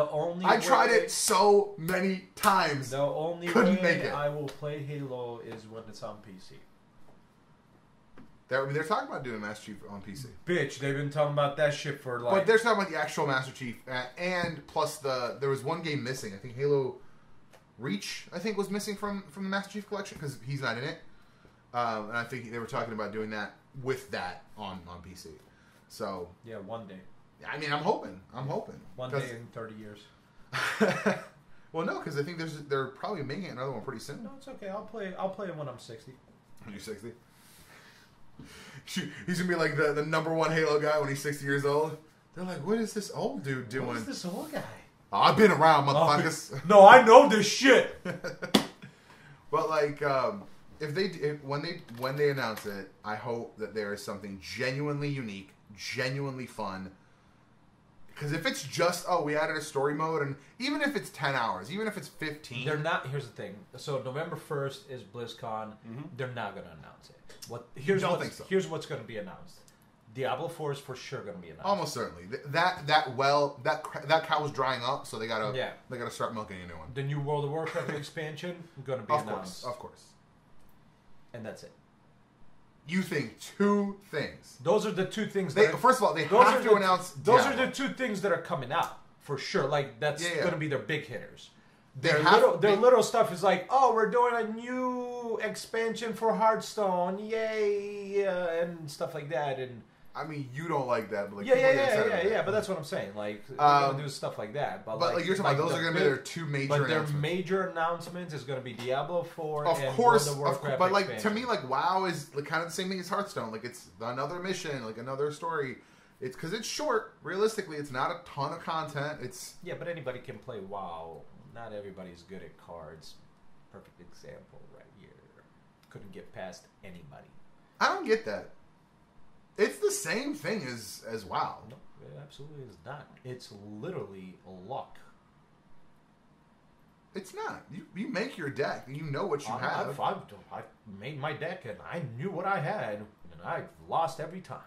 I tried it so many times. The only way I will play Halo is when it's on PC. They're talking about doing Master Chief on PC. Bitch, they've been talking about that shit for like... But they're talking about the actual Master Chief, and plus there was one game missing. I think Halo Reach, was missing from the Master Chief collection, because he's not in it. And I think they were talking about doing that with that on PC. So... Yeah, one day. I mean, I'm hoping. One day in 30 years. Well, no, because I think they're probably making another one pretty soon. No, it's okay. I'll play it when I'm 60. When you're 60? He's gonna be like the number 1 Halo guy when he's 60 years old. They're like, what is this old dude doing? What is this old guy? Oh, I've been around, motherfuckers. No, I know this shit. But like, when they announce it, I hope that there is something genuinely unique, genuinely fun. Because if it's just, we added a story mode, and even if it's 10 hours, even if it's 15... They're not... Here's the thing. So November 1st is BlizzCon. Mm-hmm. They're not going to announce it. Here's what's going to be announced. Diablo 4 is for sure going to be announced. Almost certainly. That cow was drying up, so they gotta start milking a new one. The new World of Warcraft expansion going to be announced. Of course. And that's it. You think 2 things. Those are the 2 things. First of all, they have to announce. Those are the 2 things that are coming out for sure. Like that's going to be their big hitters. Their little stuff is like, we're doing a new expansion for Hearthstone, yay, and stuff like that. And I mean, you don't like that, but like yeah. But that's what I'm saying. Like, they're gonna do stuff like that. But like you're talking about, those are gonna be their 2 major. But their major announcements is gonna be Diablo 4. Of course. But like expansion. To me, like WoW is like kind of the same thing as Hearthstone. Like it's another mission, like another story. It's because it's short. Realistically, it's not a ton of content. But anybody can play WoW. Not everybody's good at cards. Perfect example right here. Couldn't get past anybody. I don't get that. It's the same thing as WoW. No, it absolutely is not. It's literally luck. It's not. You make your deck. You know what you have. I've made my deck, and I knew what I had, and I've lost every time.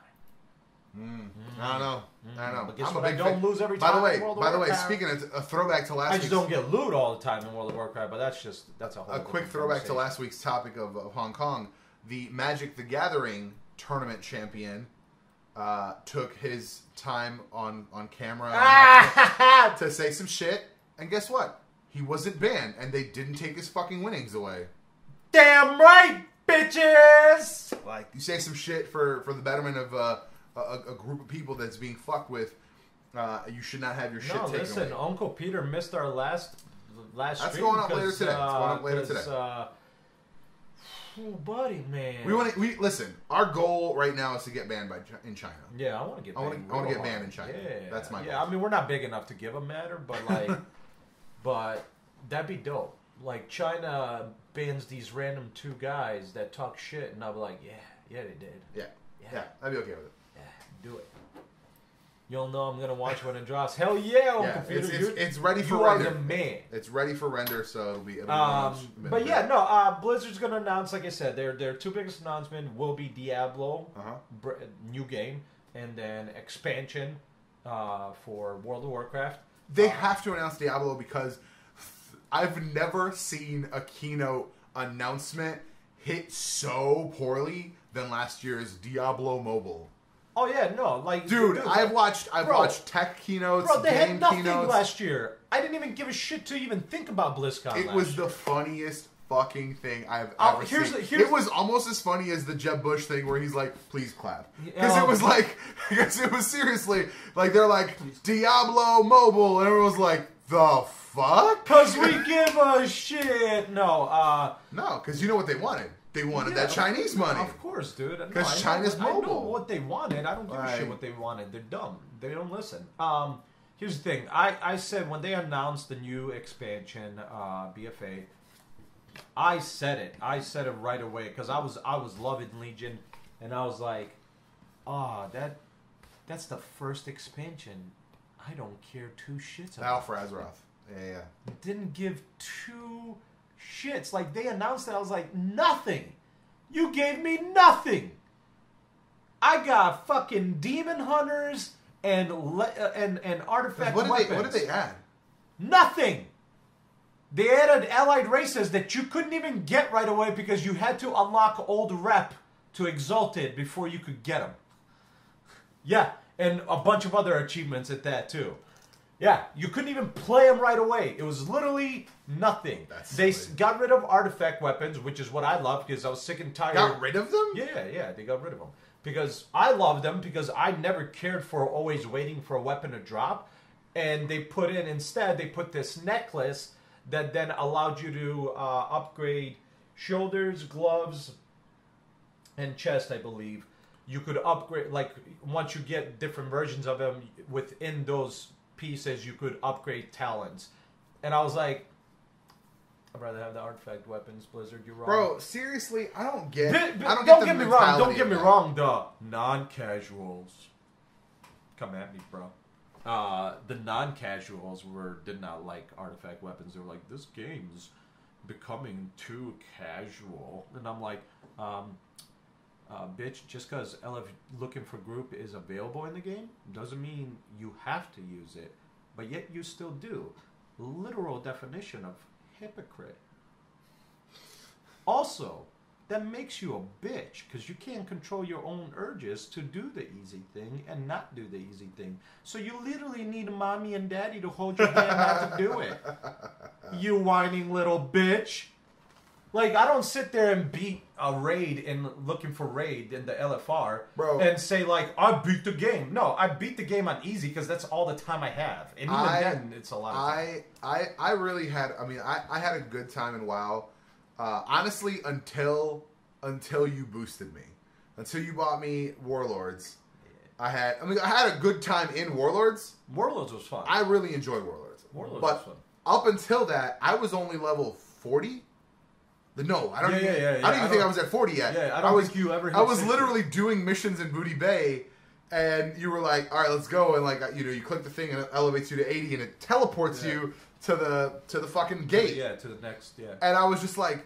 I know. But guess what? I don't lose every time. By the way, speaking of a throwback to last week, I just don't get loot all the time in World of Warcraft. But that's a whole. A quick throwback to last week's topic of Hong Kong. The Magic the Gathering tournament champion took his time on camera to say some shit, and guess what? He wasn't banned, and they didn't take his fucking winnings away. Damn right, bitches! Like you say some shit for the betterment of a group of people that's being fucked with, you should not have your shit taken away. Listen, Uncle Peter missed our last That's going up later today. It's going up later today. Oh, buddy, man. We listen. Our goal right now is to get banned in China. Yeah, I want to get. I want to get banned in China. Yeah, that's my goal. Yeah, I mean, we're not big enough to give a matter, but like, but that'd be dope. Like China bans these random 2 guys that talk shit, and I'll be like, yeah, they did. Yeah, I'd be okay with it. Yeah, do it. You'll know I'm gonna watch when it drops. Hell yeah, computer. It's ready for you render. You are the man. It's ready for render, so it'll be but yeah, no. Blizzard's gonna announce, like I said, their 2 biggest announcements will be Diablo, new game, and then expansion for World of Warcraft. They have to announce Diablo because I've never seen a keynote announcement hit so poorly than last year's Diablo Mobile. Oh yeah, no, like dude, I've watched tech keynotes, bro. They had nothing keynotes. last year. I didn't even give a shit to even think about BlizzCon. It was the funniest fucking thing I've ever seen. It was almost as funny as the Jeb Bush thing where he's like, "Please clap," because it was like, because it was seriously like they're like Diablo Mobile, and everyone was like, "The fuck?" Because we give a shit. No, because you know what they wanted. They wanted that Chinese money. Of course, dude. Because China's mobile. I know what they wanted. I don't give a shit what they wanted. They're dumb. They don't listen. Here's the thing. I said when they announced the new expansion, BFA, I said it. I said it right away because I was loving Legion, and I was like, that's the first expansion. I don't care 2 shits about. Battle for Azeroth. Yeah. Didn't give 2 shits. Like, they announced it, I was like, nothing. You gave me nothing. I got fucking demon hunters and artifact weapons. What did they add? Nothing. They added allied races that you couldn't even get right away because you had to unlock old rep to Exalted before you could get them. Yeah, and a bunch of other achievements at that too. Yeah, you couldn't even play them right away. It was literally nothing. They got rid of artifact weapons, which is what I love because I was sick and tired. Got rid of them? Yeah, they got rid of them. Because I loved them because I never cared for always waiting for a weapon to drop. And they put this necklace that then allowed you to upgrade shoulders, gloves, and chest, I believe. You could upgrade, like, once you get different versions of them within those pieces, you could upgrade talents. And I was like, I'd rather have the artifact weapons, Blizzard. You're wrong, bro. Seriously, I don't get. Don't get me wrong. Don't get me wrong. The non-casuals come at me, bro. The non-casuals did not like artifact weapons. They were like, this game's becoming too casual, and I'm like, bitch, just because LF looking for group is available in the game doesn't mean you have to use it, but yet you still do. Literal definition of hypocrite. Also, that makes you a bitch because you can't control your own urges to do the easy thing and not do the easy thing. So you literally need mommy and daddy to hold your hand not to do it. You whining little bitch. Like, I don't sit there and beat a raid and looking for raid in the LFR, bro, and say, like, I beat the game. No, I beat the game on easy because that's all the time I have. And even then, it's a lot of time. I really had, I had a good time in WoW. Honestly, until you boosted me. Until you bought me Warlords. Yeah. I had a good time in Warlords. Warlords was fun. I really enjoyed Warlords. Warlords was fun. Up until that, I was only level 40. No, I don't even think I was at 40 yet. Yeah, I don't think you ever hit I was 60. literally doing missions in Booty Bay, and you were like, all right, let's go. And, like, you click the thing, and it elevates you to 80, and it teleports you to the fucking gate. To the next, And I was just like,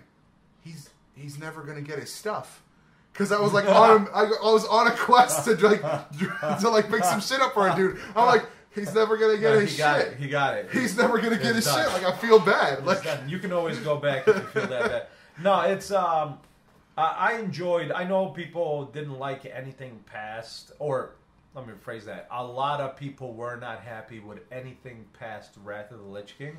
he's never going to get his stuff. Because I was like, I was on a quest to pick some shit up for a dude. I'm like, he's never going to get his shit. He got it. He's never going to get his shit. Like, I feel bad. Like, you can always go back if you feel that bad. No, it's, I enjoyed, I know people didn't like anything past, or, let me rephrase that, a lot of people were not happy with anything past Wrath of the Lich King.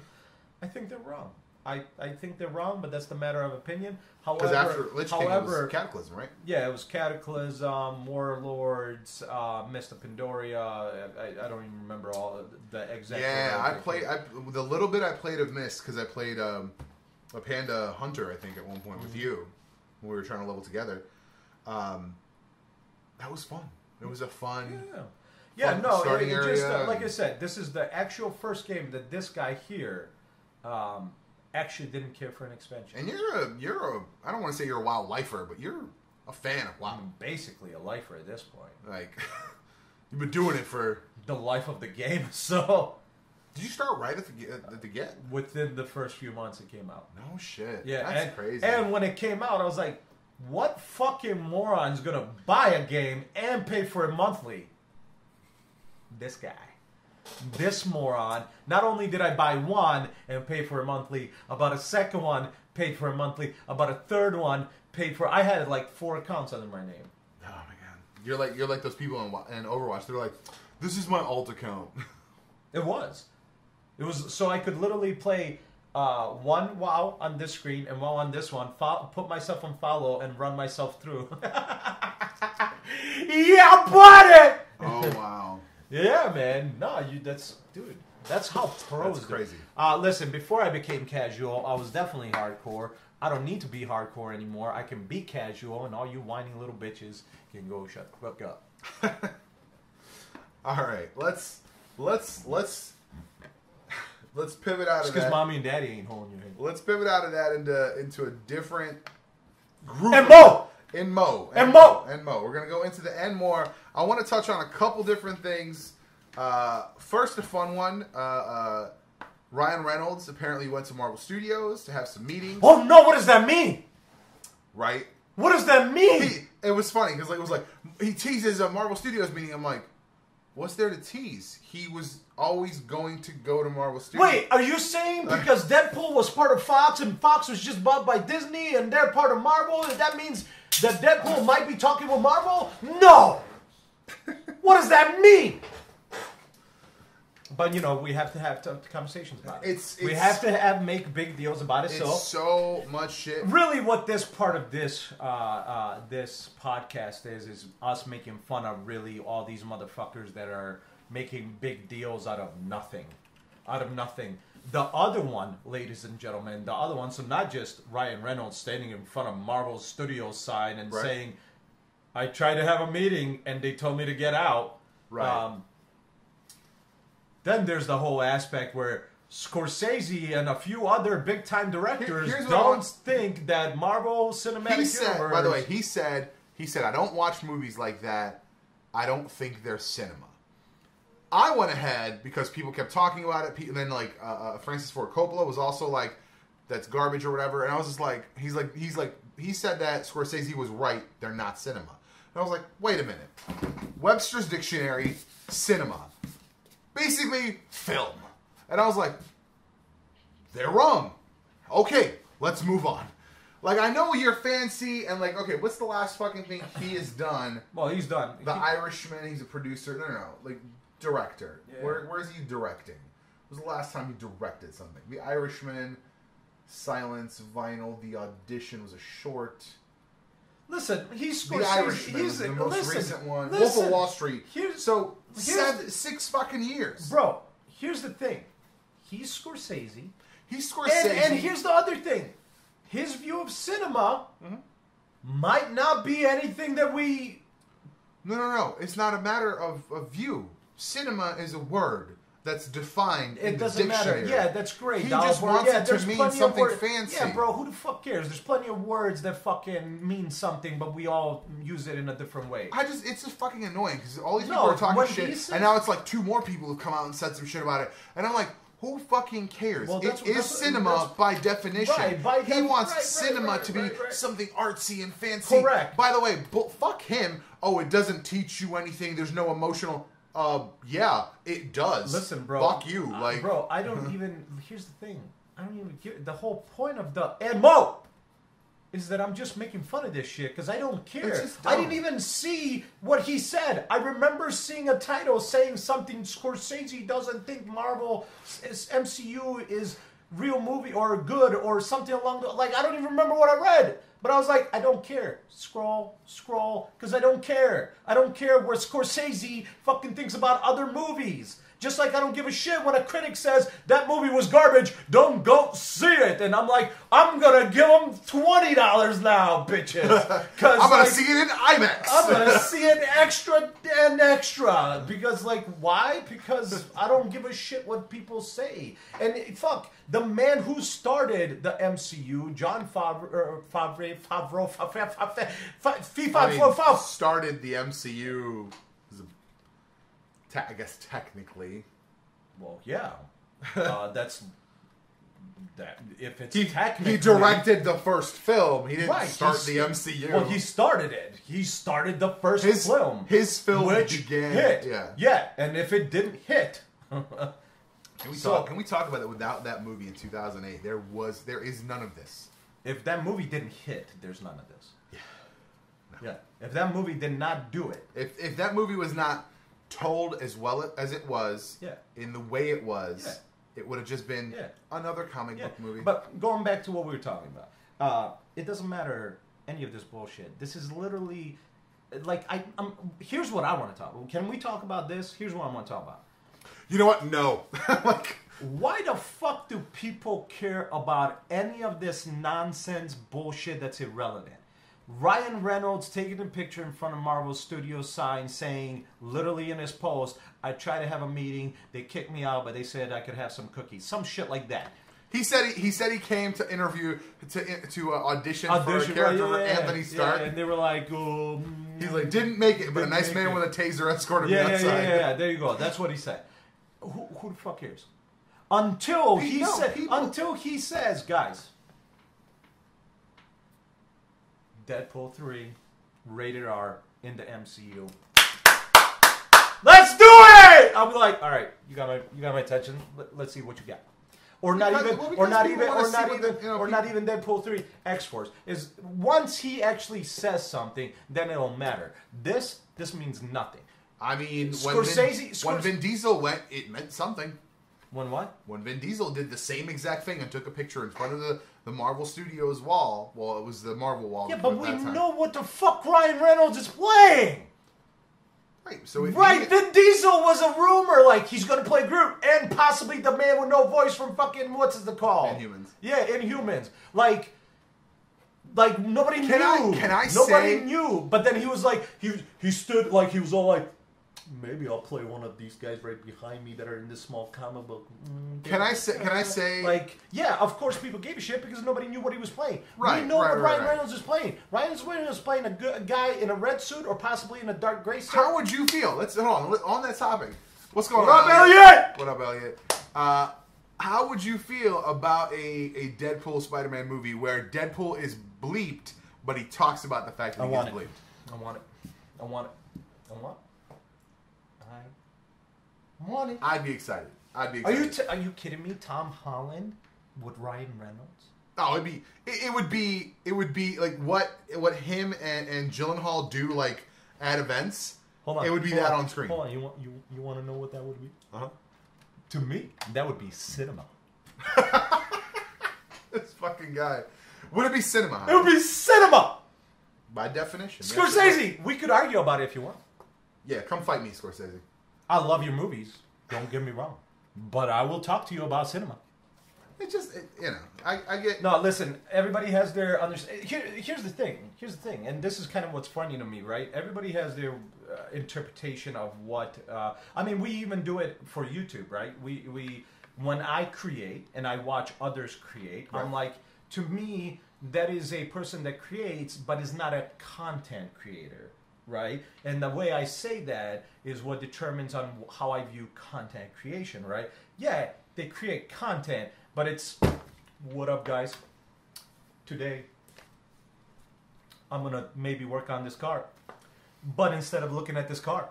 I think they're wrong. I think they're wrong, but that's the matter of opinion. Because after Lich King, it was Cataclysm, right? Yeah, it was Cataclysm, Warlords, Mist of Pandoria. I don't even remember all the exact. Yeah, I played the little bit I played of Mist because I played a Panda Hunter, I think, at one point with you. when we were trying to level together. That was fun. It was a fun. Yeah, no, starting area. Just, like I said, this is the actual first game that this guy here actually didn't care for an expansion. And you're a I don't want to say you're a WoW lifer, but you're a fan of WoW. I'm basically a lifer at this point. Like, you've been doing it for the life of the game. So, did you start right at the get? Within the first few months it came out. No shit. Yeah, that's crazy. And when it came out, I was like, what fucking moron's gonna buy a game and pay for it monthly? This guy. This moron. Not only did I buy one and pay for it monthly, about a second one paid for it monthly, about a third one paid for. I had like 4 accounts under my name. Oh my god. You're like those people in Overwatch. They're like, this is my alt account. It was so I could literally play one WoW on this screen and WoW on this one, put myself on follow and run myself through. Yeah, buddy! Oh, wow. Yeah, man. No, dude, that's how pros That's crazy. Listen, before I became casual, I was definitely hardcore. I don't need to be hardcore anymore. I can be casual, and all you whining little bitches can go shut the fuck up. All right, let's pivot out of that. Because mommy and daddy ain't holding your hand. Let's pivot out of that into a different group. And Mo! And Mo. We're going to go into the end more. I want to touch on a couple different things. First, a fun one. Ryan Reynolds apparently went to Marvel Studios to have some meetings. Oh, no, what does that mean? Right? What does that mean? It was funny because it was like, he teases a Marvel Studios meeting. I'm like, what's there to tease? He was always going to go to Marvel Studios. Wait, are you saying because Deadpool was part of Fox and Fox was just bought by Disney and they're part of Marvel, that means that Deadpool might be talking with Marvel? No! What does that mean? But, we have to have conversations about it. We have to make big deals about it. It's so much shit. Really what this part of this this podcast is us making fun of really all these motherfuckers that are making big deals out of nothing. Out of nothing. The other one, ladies and gentlemen, so not just Ryan Reynolds standing in front of Marvel Studios sign and saying, I tried to have a meeting and they told me to get out. Right. Then there's the whole aspect where Scorsese and a few other big-time directors think that Marvel Cinematic Universe... By the way, he said, I don't watch movies like that. I don't think they're cinema. I went ahead because people kept talking about it. And then, Francis Ford Coppola was also like, that's garbage or whatever. And I was just like, he said that Scorsese was right. They're not cinema. And I was like, wait a minute. Webster's Dictionary, cinema. Basically, film. And I was like, they're wrong. Okay, let's move on. Like, I know you're fancy and okay, what's the last fucking thing he has done? Well, he's done. The Irishman, he's a producer. No. Director. Yeah. Where is he directing? When was the last time he directed something? The Irishman, Silence, Vinyl, The Audition was a short. Listen, he's Scorsese. The Irishman was the most recent one. Wolf of Wall Street. So, 6 fucking years. Bro, here's the thing. He's Scorsese. He's Scorsese. And here's the other thing. His view of cinema might not be anything that we... No. It's not a matter of view. Cinema is a word that's defined in the dictionary. It doesn't matter. Yeah, that's great. He just wants it to mean something fancy. Yeah, bro, who the fuck cares? There's plenty of words that fucking mean something, but we all use it in a different way. It's just fucking annoying because all these people are talking shit, and now it's like 2 more people have come out and said some shit about it, and I'm like, who fucking cares? Well, it is cinema by definition. Right, he wants cinema to be something artsy and fancy. Correct. By the way, fuck him. Oh, it doesn't teach you anything. There's no emotional... yeah, it does. Listen, bro. Fuck you. Bro, I don't even... Here's the thing. I don't even... The whole point of the... And Mo! Is that I'm just making fun of this shit because I don't care. I didn't even see what he said. I remember seeing a title saying something Scorsese doesn't think Marvel MCU is real movie or good or something along the... I don't even remember what I read. But I was like, I don't care. Scroll, because I don't care. I don't care what Scorsese fucking thinks about other movies. Just like I don't give a shit when a critic says that movie was garbage, don't go see it. And I'm like, I'm going to give them $20 now, bitches. I'm going to see it in IMAX. I'm going to see it extra and extra. Because, like, why? Because I don't give a shit what people say. And fuck, the man who started the MCU, John Favreau, started the MCU... I guess technically. Well, yeah. That's that. If it's technically, he directed the first film. He didn't start the MCU. Well, he started it. He started the first film. His film which began. Hit. Yeah. Yeah, and if it didn't hit, can we talk about it? Without that movie in 2008, there is none of this. If that movie didn't hit, there's none of this. Yeah. No. Yeah. If that movie did not do it. If that movie was not told as well as it was, in the way it was, it would have just been another comic book movie. But going back to what we were talking about, it doesn't matter any of this bullshit. This is literally, like, here's what I want to talk about. Can we talk about this? Here's what I want to talk about. You know what? No. Like, why the fuck do people care about any of this nonsense bullshit that's irrelevant? Ryan Reynolds taking a picture in front of Marvel Studios sign saying, literally in his post, I tried to have a meeting, they kicked me out, but they said I could have some cookies. Some shit like that. He said he came to interview, to audition for a character for Anthony Stark. Yeah, and they were like, oh... He's like, didn't make it, but a nice man with a taser escorted me outside. Yeah, there you go. That's what he said. Who the fuck cares? Until he says, guys... Deadpool 3, rated R, in the MCU. Let's do it! I'll be like, all right, you got my attention. Let's see what you got. Or not even Deadpool 3. X-Force is once he actually says something, then it'll matter. This means nothing. I mean, when Vin Diesel went, it meant something. When what? When Vin Diesel did the same exact thing and took a picture in front of the Marvel Studios wall. Well, it was the Marvel wall. Yeah, but we know what the fuck Ryan Reynolds is playing. Right. So Vin Diesel was a rumor, like he's gonna play Groot and possibly the man with no voice from fucking what's it called? Inhumans. Yeah, Inhumans. Like nobody knew. Nobody knew. But then he was like, he stood like he was all like, maybe I'll play one of these guys right behind me that are in this small comic book. Can I say? Like, yeah, of course people gave a shit because nobody knew what he was playing. Right. We know what Ryan Reynolds is playing. Ryan Reynolds is playing a guy in a red suit or possibly in a dark gray suit. How would you feel? Let's hold on that topic. What's going on? What up, Elliot? What up, Elliot? How would you feel about a Deadpool Spider-Man movie where Deadpool is bleeped, but he talks about the fact that he gets bleeped? I want it. I'd be excited. Are you kidding me? Tom Holland with Ryan Reynolds? Oh, it would be like what him and Gyllenhaal do like at events. Hold on. It would be that on screen. Hold on. You want to know what that would be? To me, that would be cinema. This fucking guy. Would it be cinema? Huh? It would be cinema. By definition. Scorsese. We could argue about it if you want. Yeah, come fight me, Scorsese. I love your movies. Don't get me wrong, but I will talk to you about cinema. It just, I get. No, listen. Everybody has their understanding. Here's the thing, and this is kind of what's funny to me, right? Everybody has their interpretation of what. I mean, we even do it for YouTube, right? We when I create and I watch others create, right. I'm like, to me, that is a person that creates, but is not a content creator. Right? And the way I say that is what determines on how I view content creation, right? Yeah, they create content, but it's, what up, guys? Today, I'm going to maybe work on this car. But instead of looking at this car,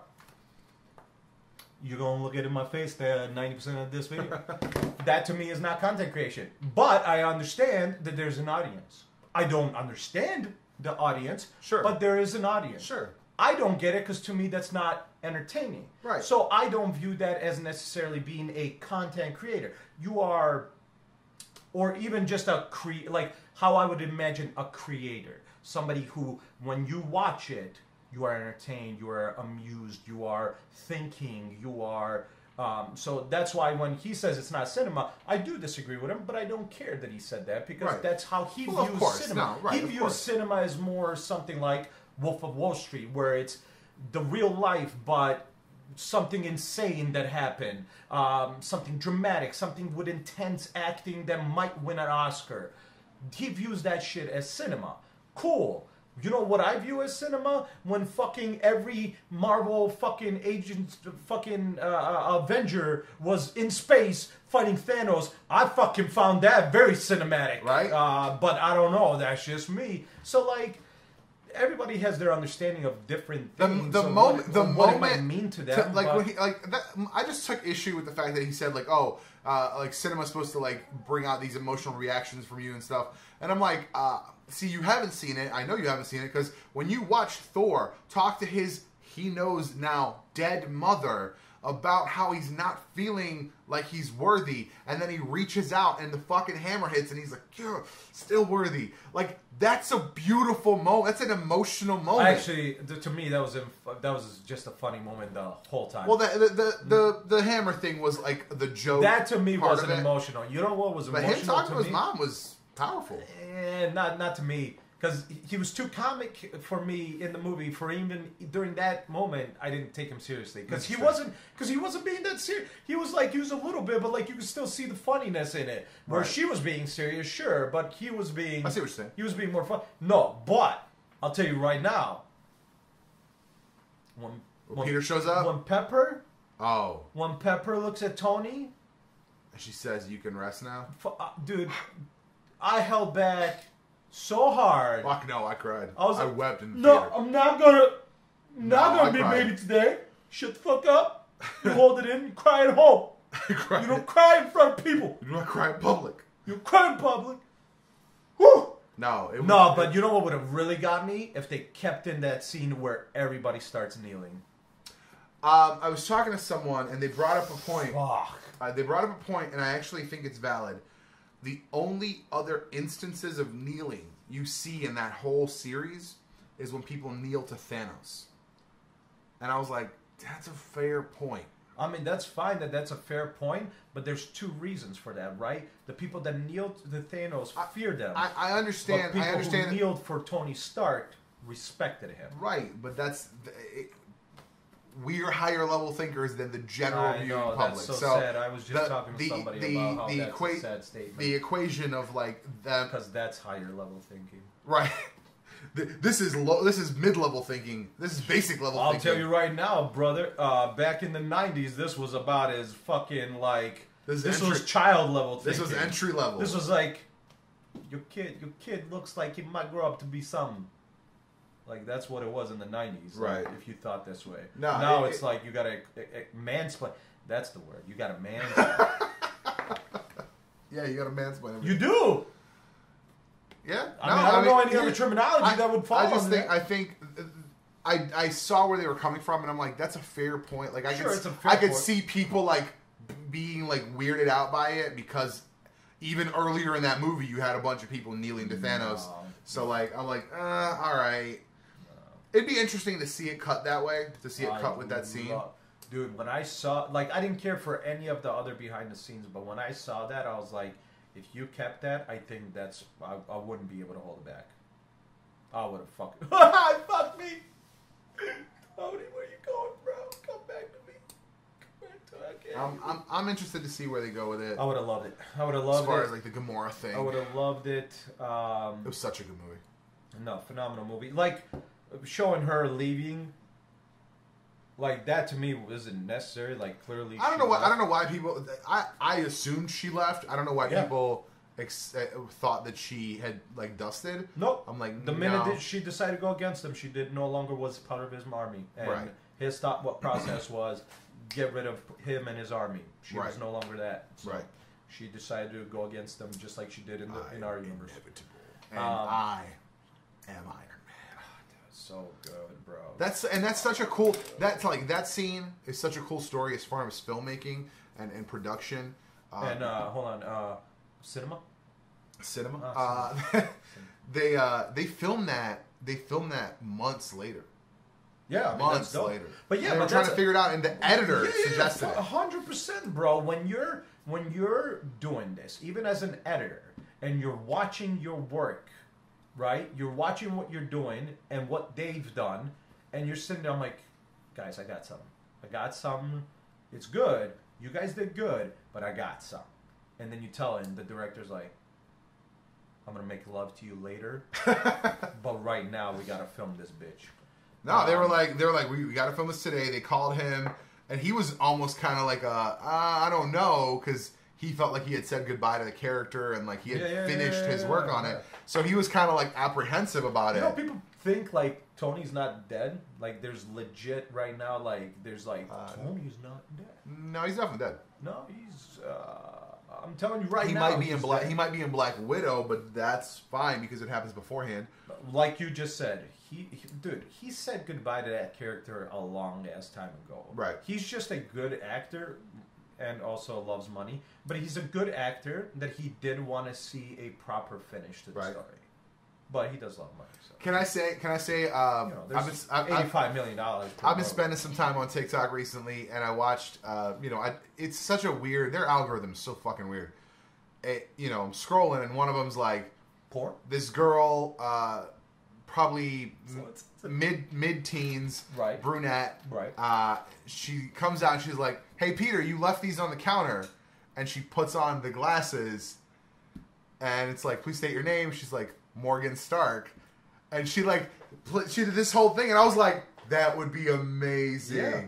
you're going to look at it in my face there 90% of this video. That to me is not content creation. But I understand that there's an audience. I don't understand the audience, sure, but there is an audience. Sure. I don't get it because to me that's not entertaining. Right. So I don't view that as necessarily being a content creator. You are, or even just like how I would imagine a creator. Somebody who, when you watch it, you are entertained, you are amused, you are thinking, you are So that's why when he says it's not cinema, I do disagree with him, but I don't care that he said that because that's how he views cinema. He views cinema as more something like Wolf of Wall Street, where it's the real life, but something insane that happened, something dramatic, something with intense acting that might win an Oscar. He views that shit as cinema. Cool. You know what I view as cinema? When fucking every Marvel fucking agent, fucking Avenger was in space fighting Thanos, I fucking found that very cinematic. Right. But I don't know. That's just me. So like, everybody has their understanding of different things. What it might mean to them. I just took issue with the fact that he said like, oh, like cinema's supposed to like bring out these emotional reactions from you and stuff, and I'm like, see, you haven't seen it. I know you haven't seen it because when you watch Thor talk to his, he knows now, dead mother about how he's not feeling like he's worthy, and then he reaches out and the fucking hammer hits and he's like, you're still worthy. Like, that's a beautiful moment. That's an emotional moment. Actually, to me, that was just a funny moment the whole time. Well, the hammer thing was like the joke. That to me wasn't emotional. You know what was emotional to me? But him talking to his mom was powerful. Not to me, because he was too comic for me in the movie. For even during that moment, I didn't take him seriously because he wasn't being that serious. He was a little bit, but like you could still see the funniness in it. Where she was being serious, sure, but he was being. I see what you're saying. He was being more fun. No, but I'll tell you right now. When Peter shows up. When Pepper. Oh. When Pepper looks at Tony. And she says, "You can rest now." Dude. I held back so hard. Fuck no, I cried. I wept in the theater. theater. I'm not gonna be a baby today. Shut the fuck up. You hold it in, you cry at home. You don't cry in front of people. You don't cry in public. You cry in public. Whew. But you know what would have really got me? If they kept in that scene where everybody starts kneeling. I was talking to someone and they brought up a point. Fuck. They brought up a point and I actually think it's valid. The only other instances of kneeling you see in that whole series is when people kneel to Thanos. And I was like, that's a fair point. I mean, that's fine that's a fair point, but there's two reasons for that, right? The people that kneeled to Thanos feared them. I understand. But people who kneeled for Tony Stark respected him. Right, but we're higher level thinkers than the general viewing public. That's so sad. I was just talking to somebody about how that's a sad statement. The equation of like them, because that's higher level thinking. Right. This is mid level thinking. This is basic level thinking. I'll tell you right now, brother. Back in the '90s, this was about as fucking like this was child level thinking. This was entry level. This was like your kid looks like he might grow up to be something. Like, that's what it was in the 90s. Right. Like, if you thought this way. No, now it's like you got to mansplain. That's the word. You got to mansplain. Yeah, you got to mansplain. You do. Yeah. I don't know any other terminology that would fall on that. I think I saw where they were coming from, and I'm like, that's a fair point. Like, I could see people like being like weirded out by it because even earlier in that movie, you had a bunch of people kneeling to Thanos. So like, I'm like, all right. It'd be interesting to see it cut that way, to see it cut with that scene. Dude, when I saw, like, I didn't care for any of the other behind the scenes, but when I saw that, I was like, if you kept that, I think I wouldn't be able to hold it back. I would have fucking, fuck me. Tony, where you going, bro? Come back to me. Come back to I'm interested to see where they go with it. I would have loved it. I would have loved it. As far as like the Gamora thing. I would have loved it. It was such a good movie. No, phenomenal movie. Like, showing her leaving, like, that to me wasn't necessary. Like, clearly, I don't know why people. I assumed she left. I don't know why people thought that she had like dusted. Nope. I'm like, the minute that she decided to go against him, she no longer was part of his army, and his thought process was get rid of him and his army. She was no longer that. So she decided to go against them, just like she did in our universe. Inevitable. And I am Iron Man. So good, bro. That's such a cool. That scene is such a cool story as far as filmmaking and production. Hold on, cinema. They filmed that. They filmed that months later. Yeah, I mean, months that's dope. later. But yeah, and but we're trying to figure it out, and the editor suggested it. 100%, bro. When you're doing this, even as an editor, and you're watching your work, right? You're watching what you're doing and what they've done, and you're sitting there. I'm like, guys, I got something. It's good. You guys did good, but I got some. And then you tell him, the director's like, I'm gonna make love to you later, but right now we gotta film this bitch. No, they were like, we got to film this today. They called him, and he was almost kind of like, I don't know, because he felt like he had said goodbye to the character and like he had finished his work on it. So he was kind of like apprehensive about it. You know, people think like Tony's not dead. Like there's legit right now. Like there's like Tony's not dead. No, he's definitely dead. No, he's. I'm telling you right he now. Might be in Black. He might be in Black Widow, but that's fine because it happens beforehand. Like you just said, he said goodbye to that character a long ass time ago. Right. He's just a good actor, and also loves money. But he's a good actor that he did want to see a proper finish to the story. But he does love money. So. Can I say? There's $85 million. I've been spending some time on TikTok recently, and I watched. It's such a weird. Their algorithm's so fucking weird. I'm scrolling, and one of them's like, porn. This girl, probably mid-teens, right. Brunette. Right. She comes out and she's like, "Hey Peter, you left these on the counter," and she puts on the glasses, and it's like, "Please state your name." She's like, Morgan Stark, and she did this whole thing, and I was like, that would be amazing. Yeah.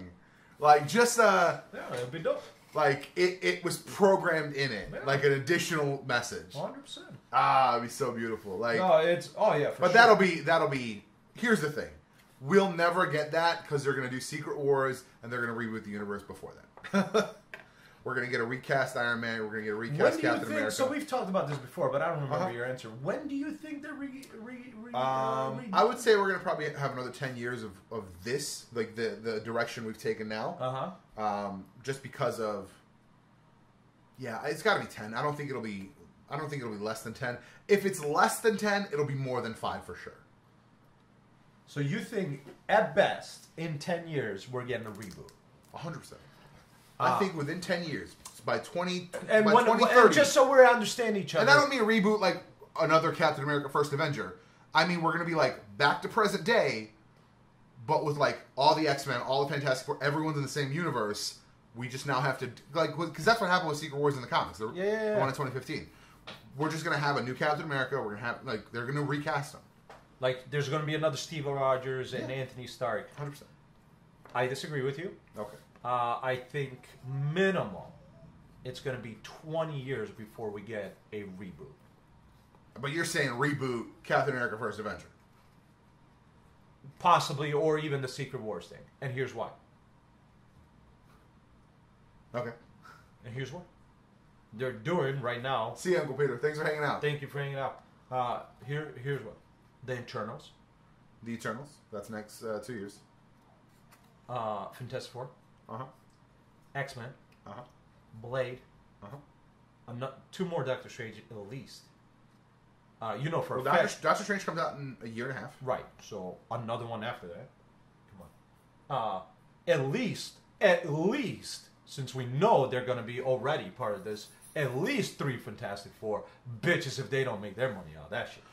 Like just it'd be dope. Like it was programmed in it, like an additional message. 100%. It'd be so beautiful. Like but that'll be. Here's the thing, we'll never get that because they're gonna do Secret Wars and they're gonna reboot the universe before that. We're going to get a recast Iron Man. We're going to get a recast Captain America. So we've talked about this before, but I don't remember your answer. When do you think they're I would say we're going to probably have another 10 years of this, like the direction we've taken now. Just because of, it's got to be 10. I don't think it'll be less than 10. If it's less than 10, it'll be more than 5 for sure. So you think, at best, in 10 years, we're getting a reboot? 100%. I think within 10 years, by 2030. And just so we understand each other. And I don't mean a reboot like another Captain America First Avenger. I mean, we're going to be like back to present day, but with like all the X-Men, all the Fantastic Four, everyone's in the same universe. We just now have to, because that's what happened with Secret Wars in the comics. The one in 2015. We're just going to have a new Captain America. We're going to have, they're going to recast them. Like, there's going to be another Steve Rogers and Anthony Stark. 100%. I disagree with you. Okay. I think minimum, it's going to be 20 years before we get a reboot. But you're saying reboot Captain America First Avenger. Possibly, or even the Secret Wars thing. And here's why. Okay. And here's why. They're doing right now. See you, Uncle Peter. Thanks for hanging out. Thank you for hanging out. Here's what. The Eternals. The Eternals. That's next 2 years. Fantastic Four. X-Men. Blade. 2 more Doctor Strange at least. For a fact. Doctor Strange comes out in a year and a half. Right. So another one after that. Come on. At least, since we know they're going to be already part of this, at least 3 Fantastic Four. Bitches if they don't make their money out of that shit.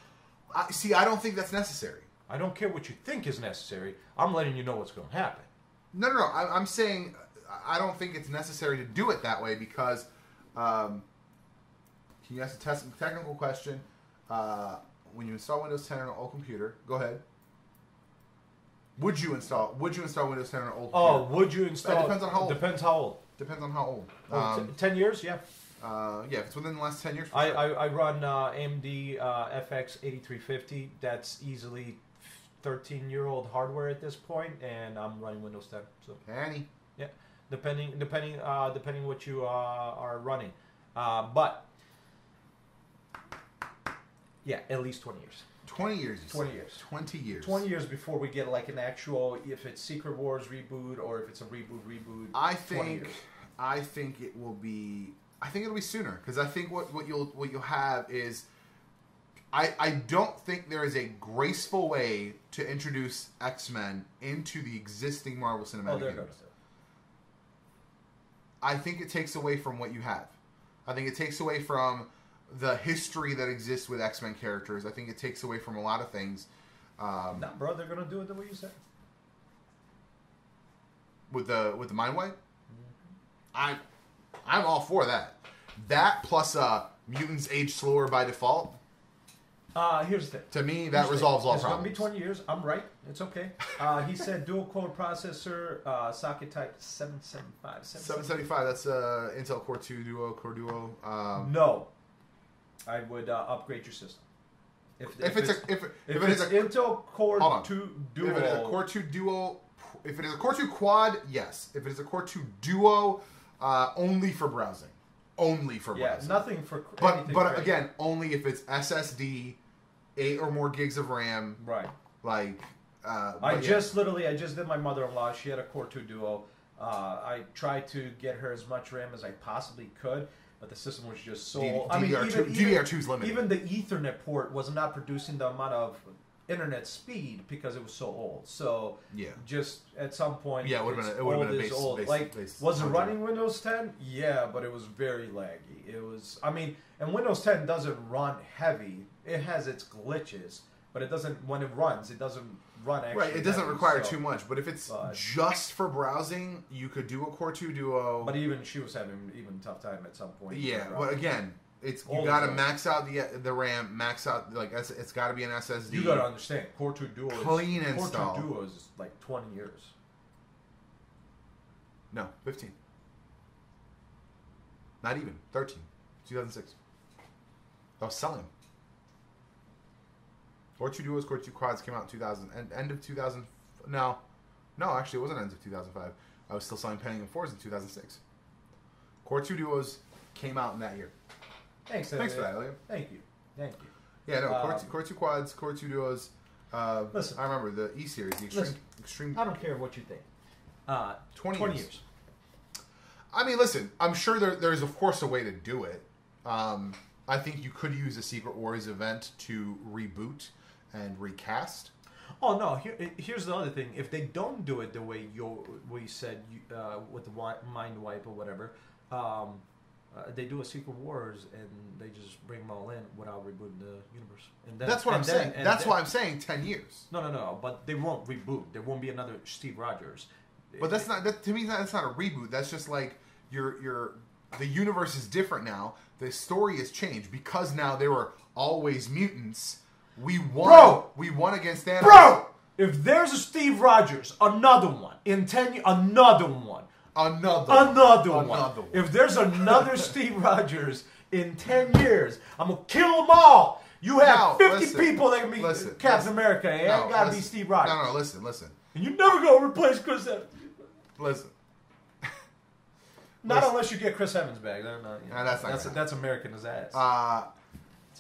I don't think that's necessary. I don't care what you think is necessary. I'm letting you know what's going to happen. No. I'm saying I don't think it's necessary to do it that way because can you ask a technical question? When you install Windows 10 on an old computer, go ahead. Would you install Windows 10 on an old computer? Oh, would you install? It depends on how old. Depends how old. Depends on how old. 10 years, yeah. If it's within the last 10 years. I run AMD FX 8350. That's easily 13-year-old hardware at this point, and I'm running Windows 10. So Annie. Yeah, depending what you are running, but yeah, at least 20 years. 20 years. 20 years. 20 years. 20 years before we get like an actual, if it's Secret Wars reboot or if it's a reboot. I think it'll be sooner because I think what you'll have is I don't think there is a graceful way to introduce X-Men into the existing Marvel Cinematic Universe. I think it takes away from what you have. I think it takes away from the history that exists with X-Men characters. I think it takes away from a lot of things. Nah, bro, they're gonna do it the way you said. With the Mind Wipe? I'm all for that. That plus mutants age slower by default. Here's the thing. To me, that resolves all problems. It's going to be 20 years. I'm right. It's okay. He said dual core processor, socket type 775. 775. That's Intel Core 2 Duo, Core Duo. No, I would upgrade your system. If it's Intel Core 2 Duo. If it is a Core 2 Duo, if it is a Core 2 Quad, yes. If it is a Core 2 Duo, only for browsing. Only for browsing. Yeah, nothing for. But again, only if it's SSD, 8 or more gigs of RAM. Right. Like. I just did my mother-in-law. She had a Core 2 Duo. I tried to get her as much RAM as I possibly could, but the system was just so. DDR2's limited. Even the Ethernet port was not producing the amount of internet speed because it was so old. So just at some point, it would have been a base. Was it running Windows 10? Yeah, but it was very laggy. It was. I mean, and Windows 10 doesn't run heavy. It has its glitches, but it doesn't. When it runs, it doesn't run actually. Right. It doesn't require too much. But if it's just for browsing, you could do a Core 2 Duo. But even she was having a tough time at some point. Yeah, but again. You got to max out the RAM, max out it's got to be an SSD. You got to understand, Core 2 Duo clean install. Core 2 Duo is like 20 years. No, 15. Not even 13. 2006. I was selling. Core 2 Duos, Core 2 Quads came out in 2000 and end of 2000. No, actually it wasn't end of 2005. I was still selling Pentium 4s in 2006. Core 2 Duos came out in that year. Thanks for that, Elliot. Thank you. Yeah, no, Core 2 Quads, Core 2 Duos. Listen, I remember the E series, the extreme. I don't care what you think. 20 years. I mean, listen. I'm sure there's of course a way to do it. I think you could use a Secret Wars event to reboot and recast. Oh no! Here's the other thing. If they don't do it the way we said with the Mind Wipe or whatever. They do a Secret Wars and they just bring them all in without rebooting the universe. And then, that's what I'm saying. That's why I'm saying 10 years. No. But they won't reboot. There won't be another Steve Rogers. But that's not. To me, that's not a reboot. That's just like the universe is different now. The story has changed because now there were always mutants. We won. Bro, we won against Thanos. Bro, if there's a Steve Rogers, another one in 10 years, another one. Another one. If there's another Steve Rogers in 10 years, I'm going to kill them all. You have 50 people that can be Captain America. It ain't got to be Steve Rogers. No, listen. And you're never going to replace Chris Evans. Listen. Not unless you get Chris Evans back. That's American as ass.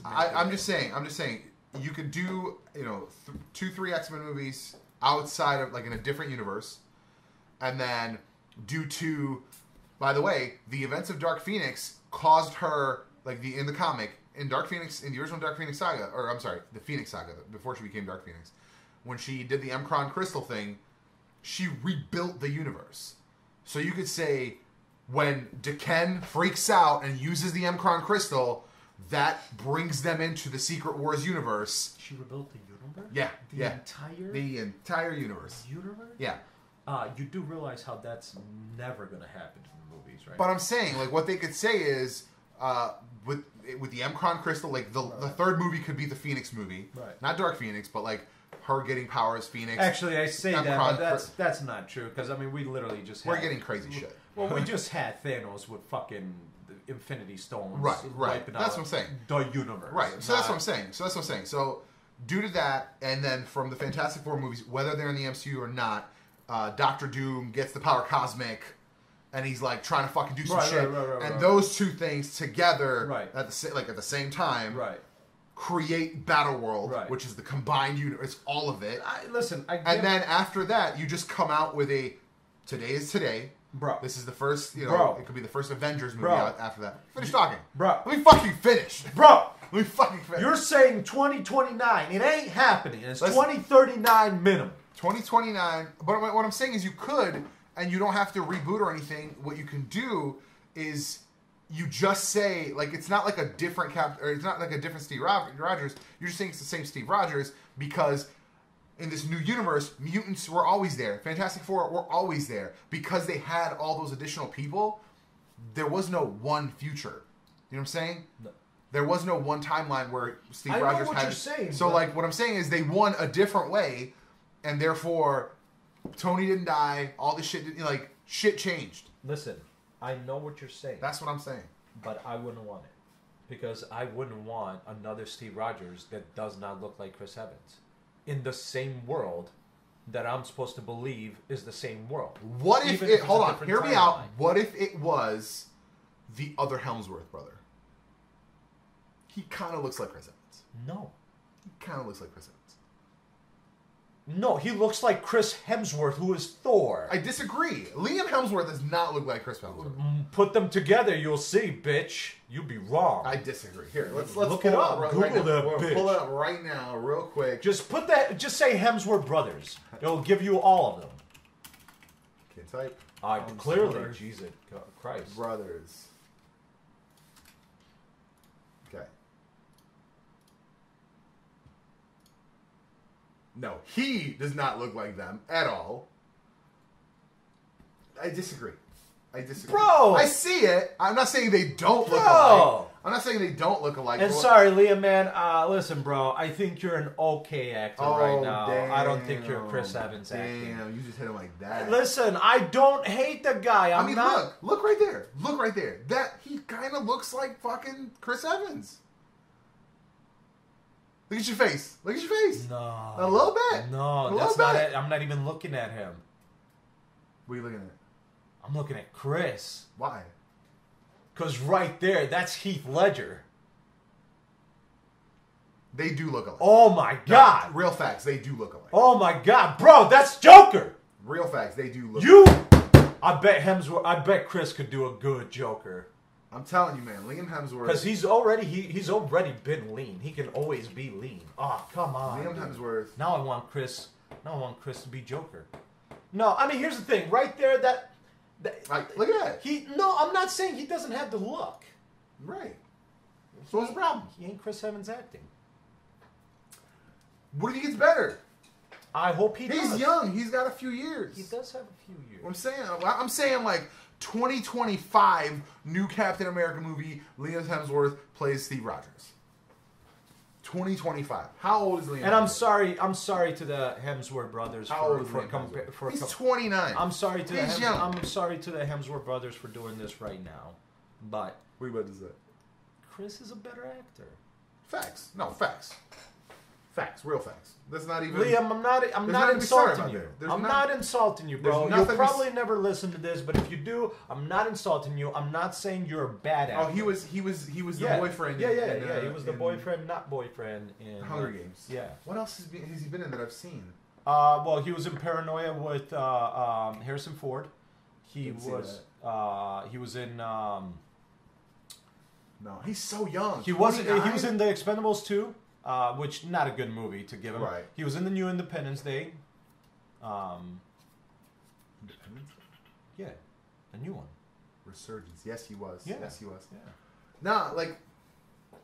I'm just saying, you could do, 2-3 X-Men movies outside of, like, in a different universe. And then... due to, by the way, the events of Dark Phoenix caused her, in the comic, in the original Dark Phoenix saga, or I'm sorry, the Phoenix saga, before she became Dark Phoenix, when she did the M'Kraan crystal thing, she rebuilt the universe. So you could say, when D'Ken freaks out and uses the M'Kraan crystal, that brings them into the Secret Wars universe. She rebuilt the universe? Yeah. The entire universe. Universe? Yeah. You do realize how that's never going to happen in the movies, right? But I'm saying, what they could say is, with the M'Kraan crystal, the third movie could be the Phoenix movie, right? Not Dark Phoenix, but her getting power as Phoenix. Actually, I say that, but that's not true because we literally just we're getting crazy shit. Well, we just had Thanos with fucking the Infinity Stones, right. That's what I'm saying. The universe, right? So that's what I'm saying. So due to that, and then from the Fantastic Four movies, whether they're in the MCU or not. Doctor Doom gets the power cosmic, and he's trying to fucking do some shit. Right, those two things together, at the same time, create Battleworld, which is the combined universe, all of it. And then after that, you just come out with today is today. Bro. This is the first, Bro. It could be the first Avengers movie after that. Finish talking. Bro. Let me fucking finish. Bro. Let me fucking finish. You're saying 2029. It ain't happening. It's 2039 minimum. 2029. But what I'm saying is you could, and you don't have to reboot or anything. What you can do is you just say, like, it's not like a different or it's not like a different Steve Rogers. You're just saying it's the same Steve Rogers because in this new universe, mutants were always there. Fantastic Four were always there. Because they had all those additional people, there was no one future. You know what I'm saying? No. There was no one timeline where Steve Rogers had... I know what you're saying. So, like, what I'm saying is they won a different way, and therefore, Tony didn't die, all this shit, like, shit changed. Listen, I know what you're saying. That's what I'm saying. But I wouldn't want it. Because I wouldn't want another Steve Rogers that does not look like Chris Evans in the same world that I'm supposed to believe is the same world. What if it... Hold on, hear me out. What if it was the other Hemsworth brother? He kind of looks like Chris Evans. No. He kind of looks like Chris Evans. No, he looks like Chris Hemsworth, who is Thor. I disagree. Liam Hemsworth does not look like Chris Hemsworth. Put them together, you'll see, bitch. You'll be wrong. I disagree. Here, let's look it up. Google that bitch. Pull it up right now, real quick. Just put that. Just say Hemsworth brothers. It'll give you all of them. Can't type. Clearly, Jesus Christ. Brothers. Okay. No, he does not look like them at all. I disagree. Bro! I see it. I'm not saying they don't look alike. I'm not saying they don't look alike. And sorry, Liam, man. Listen, bro. I think you're an okay actor right now. Damn, I don't think you're Chris Evans acting. Damn, you just hit him like that. Listen, I don't hate the guy. I mean, look right there. Look right there. That he kind of looks like fucking Chris Evans. Look at your face. Look at your face. No. A little bit. No, that's not it. I'm not even looking at him. What are you looking at? I'm looking at Chris. Why? Because right there, that's Heath Ledger. They do look alike. Oh my God. No, real facts, they do look alike. Oh my God. Bro, that's Joker. Real facts, they do look alike. I bet Chris could do a good Joker. I'm telling you, man, Liam Hemsworth. Because he's already been lean. He can always be lean. Oh, come on. Liam Hemsworth. Now I want Chris to be Joker. No, I mean here's the thing. Right there, like, look at that. No, I'm not saying he doesn't have the look. Right. So what's the problem? He ain't Chris Evans acting. What if he gets better? I hope he does. He's young. He's got a few years. He does have a few years. I'm saying like 2025 new Captain America movie. Liam Hemsworth plays Steve Rogers. 2025. How old is Liam? And Hemsworth? I'm sorry to the Hemsworth brothers for he's 29. I'm sorry to the Hemsworth brothers for doing this right now. But what are you about to say? Chris is a better actor. Facts. No, facts. Facts. Real facts. That's not even... Liam, I'm not insulting you. I'm not insulting you, bro. You'll probably never listen to this, but if you do, I'm not insulting you. I'm not saying you're a bad actor. Oh, he was the boyfriend. Yeah. He was the boyfriend, not boyfriend in Hunger Games. Yeah. What else has he been in that I've seen? Well, he was in Paranoia with Harrison Ford. He was in. No, he's so young. He was in the Expendables 2. Which not a good movie to give him. Right. He was in the new Independence Day. Independence? Yeah, a new one. Resurgence. Yes, he was. Yeah. Yes, he was. Yeah. Nah, like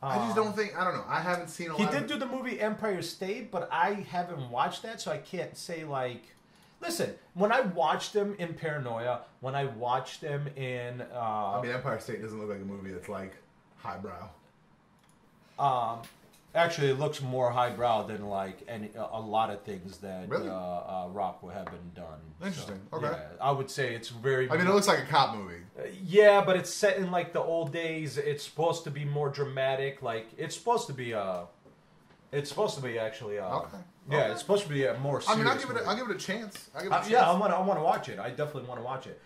I just don't think. I don't know. I haven't seen a lot. He did do the movie Empire State, but I haven't watched that, so I can't say like. Listen, when I watched him in Paranoia, when I watched him in. I mean, Empire State doesn't look like a movie that's like highbrow. Actually, it looks more highbrow than like a lot of things that really? Rock would have been done. Interesting. So, okay. Yeah, I would say it's very. I mean, it looks like a cop movie. Yeah, but it's set in like the old days. It's supposed to be more dramatic. Like it's supposed to be actually. Okay. Yeah, it's supposed to be a more. Serious I mean, I'll give it a chance. Yeah, I want to watch it. I definitely want to watch it.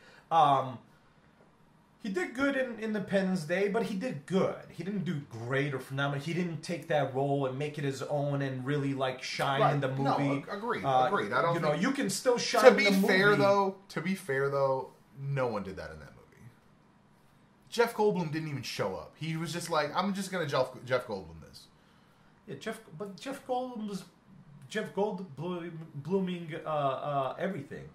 He did good in Independence Day, but he did good. He didn't do great or phenomenal. He didn't take that role and make it his own and really like shine in the movie. No, agreed. Agreed. I don't. You can still shine. To be fair, though, no one did that in that movie. Jeff Goldblum didn't even show up. He was just like, I'm just gonna Jeff Goldblum this. Yeah, Jeff Goldbluming everything.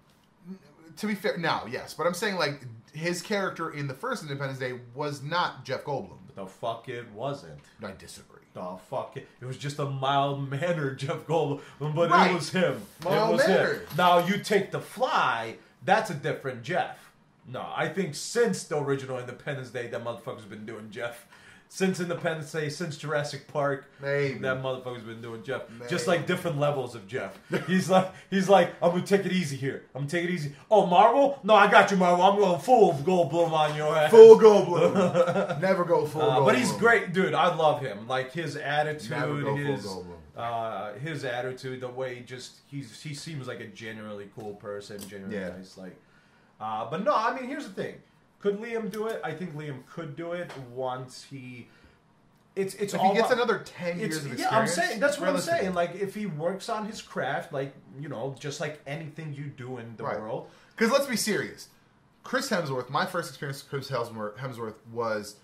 To be fair, now yes, but I'm saying like his character in the first Independence Day was not Jeff Goldblum. The fuck it wasn't. I disagree. The fuck it. It was just a mild-mannered Jeff Goldblum, but Right. It was him. Mild-mannered. Now you take The Fly, that's a different Jeff. No, I think since the original Independence Day, that motherfucker's been doing Jeff. Since Independence Day, since Jurassic Park, Maybe. that motherfucker's been doing Jeff. Maybe. Just like different levels of Jeff. He's like, I'm gonna take it easy here. I'm gonna take it easy. Oh, Marvel? No, I got you, Marvel. I'm going full Goldblum on your ass. Full Goldblum. Never go full Goldblum. But he's great, dude. I love him. Like his attitude, Never go full Goldblum. his attitude, the way he seems like a genuinely cool person, genuinely nice. Like, but no, I mean, here's the thing. Could Liam do it? I think Liam could do it once he. It's if all he gets about, another 10 years of experience. Yeah, I'm saying that's what I'm realistically. saying. Like if he works on his craft, like just like anything you do in the world. Because let's be serious. Chris Hemsworth. My first experience with Chris Hemsworth was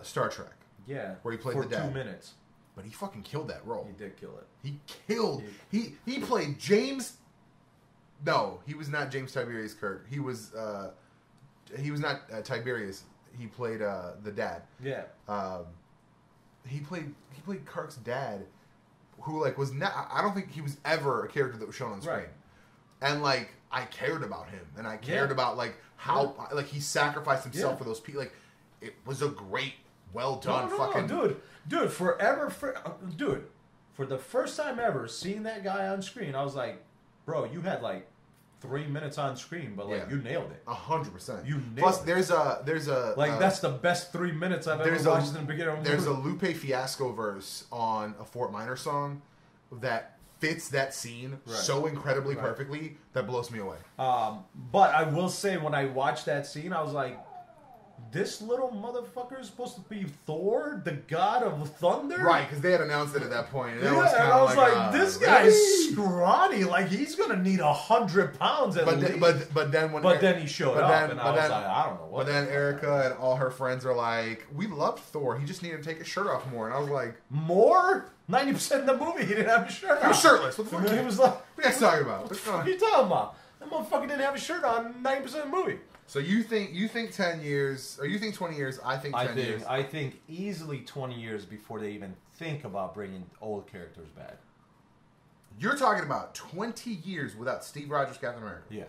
Star Trek. Yeah, where he played for the dad. 2 minutes. But he fucking killed that role. He did kill it. He killed. He played James. No, he was not James Tiberius Kirk. He was not Tiberius. He played the dad. Yeah. He played Kirk's dad, who like was not. I don't think he was ever a character that was shown on screen. Right. And like I cared about him, and I cared about like how like he sacrificed himself for those people. Like it was a great, well done dude. For the first time ever seeing that guy on screen, I was like, bro, you had like 3 minutes on screen, but like you nailed it. 100%. You nailed Plus, it. there's a like that's the best 3 minutes I've ever watched in the beginning of a movie. There's a Lupe Fiasco verse on a Fort Minor song that fits that scene so incredibly perfectly that blows me away. But I will say, when I watched that scene, I was like, this little motherfucker is supposed to be Thor, the god of thunder? Right, because they had announced it at that point. And I was like, this guy's scrawny. Like, he's going to need 100 pounds at least. But then he showed up, and I was like, I don't know what. But then Erica and all her friends are like, we loved Thor. He just needed to take his shirt off more. And I was like... More? 90% of the movie, he didn't have his shirt on. He was shirtless. What the fuck? He was like... What are you guys talking about? What are you talking about? That motherfucker didn't have his shirt on 90% of the movie. So you think 10 years, or you think 20 years, I think 10 years. I think easily 20 years before they even think about bringing old characters back. You're talking about 20 years without Steve Rogers, Captain America. Yeah.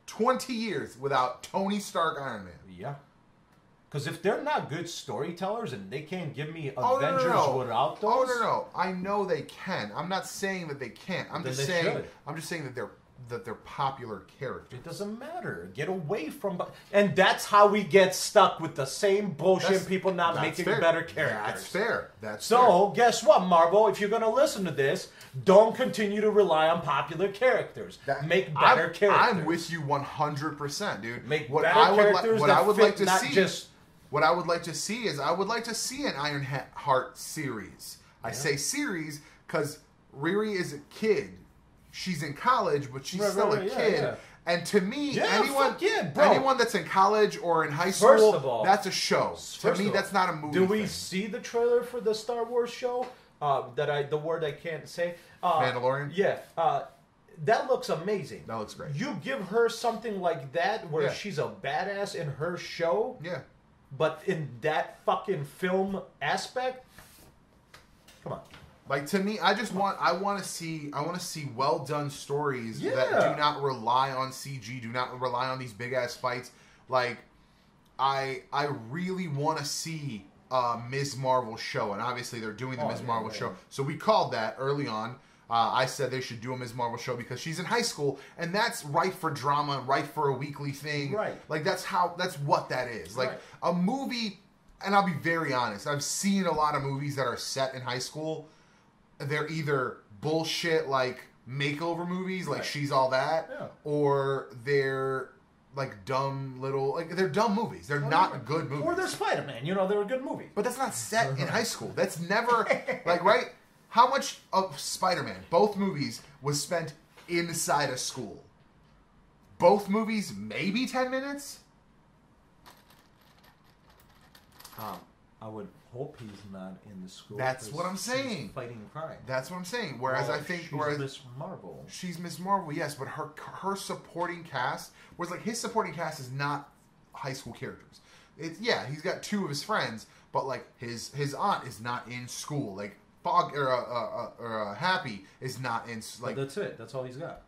20 years without Tony Stark, Iron Man. Yeah. Because if they're not good storytellers and they can't give me Avengers without those... Oh, no. I know they can. I'm not saying that they can't. I'm just saying that they're popular characters. It doesn't matter. Get away from... And that's how we get stuck with the same bullshit, people not making better characters. That's fair. So, guess what, Marvel? If you're going to listen to this, don't continue to rely on popular characters. Make better characters. I'm with you 100%, dude. Make better characters what I would like to not see, just... What I would like to see is I would like to see an Ironheart series. I say series because Riri is a kid. She's in college, but she's still a kid. Yeah. And to me, anyone that's in college or in high school, first of all, that's a show. To me, that's not a movie. Do we see the trailer for the Star Wars show? The word I can't say. Mandalorian? Yeah. That looks amazing. That looks great. You give her something like that where she's a badass in her show. Yeah. But in that fucking film aspect, come on. Like, to me, I want to see well done stories that do not rely on CG, do not rely on these big ass fights. Like, I really want to see Ms. Marvel show, and obviously they're doing the Ms. Marvel show. So we called that early on. I said they should do a Ms. Marvel show because she's in high school, and that's ripe for drama, ripe for a weekly thing. Right. Like, that's what that is. Like, a movie, and I'll be very honest, I've seen a lot of movies that are set in high school. They're either bullshit, like, makeover movies, like She's All That, or they're, like, dumb little, like, they're dumb movies. They're not good movies. Or they're Spider-Man, they're a good movie. But that's not set in high school. That's never, like, right? How much of Spider-Man, both movies, was spent inside a school? Both movies, maybe 10 minutes? I would hope he's not in the school. That's what I'm saying. She's fighting crime. That's what I'm saying. Whereas I think... She's Miss Marvel. She's Miss Marvel, yes, but her supporting cast... Whereas, like, his supporting cast is not high school characters. He's got 2 of his friends, but, like, his aunt is not in school. Like, Fog or Happy is not in... Like, but that's it. That's all he's got.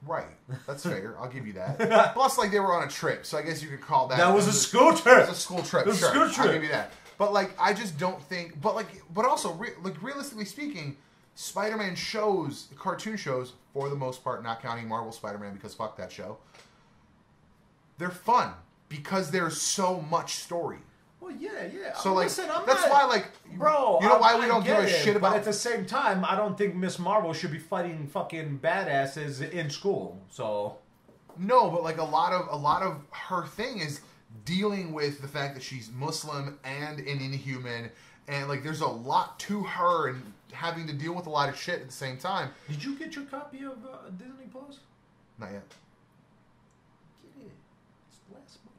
Right. That's fair. I'll give you that. Plus, like, they were on a trip, so I guess you could call that... That was a school trip! It was a school trip, sure. School trip. I'll give you that. But, like, I just don't think... But also, realistically speaking, Spider-Man shows, cartoon shows, for the most part, not counting Marvel Spider-Man, because fuck that show, they're fun, because there's so much story. Well, yeah. So, like, listen, that's why, like... Bro, you know why we don't give a shit about... But at the same time, I don't think Miss Marvel should be fighting fucking badasses in school, so... No, but, like, a lot of her thing is dealing with the fact that she's Muslim and an Inhuman, and, like, there's a lot to her and having to deal with a lot of shit at the same time. Did you get your copy of Disney Plus? Not yet. Get it. It's last month.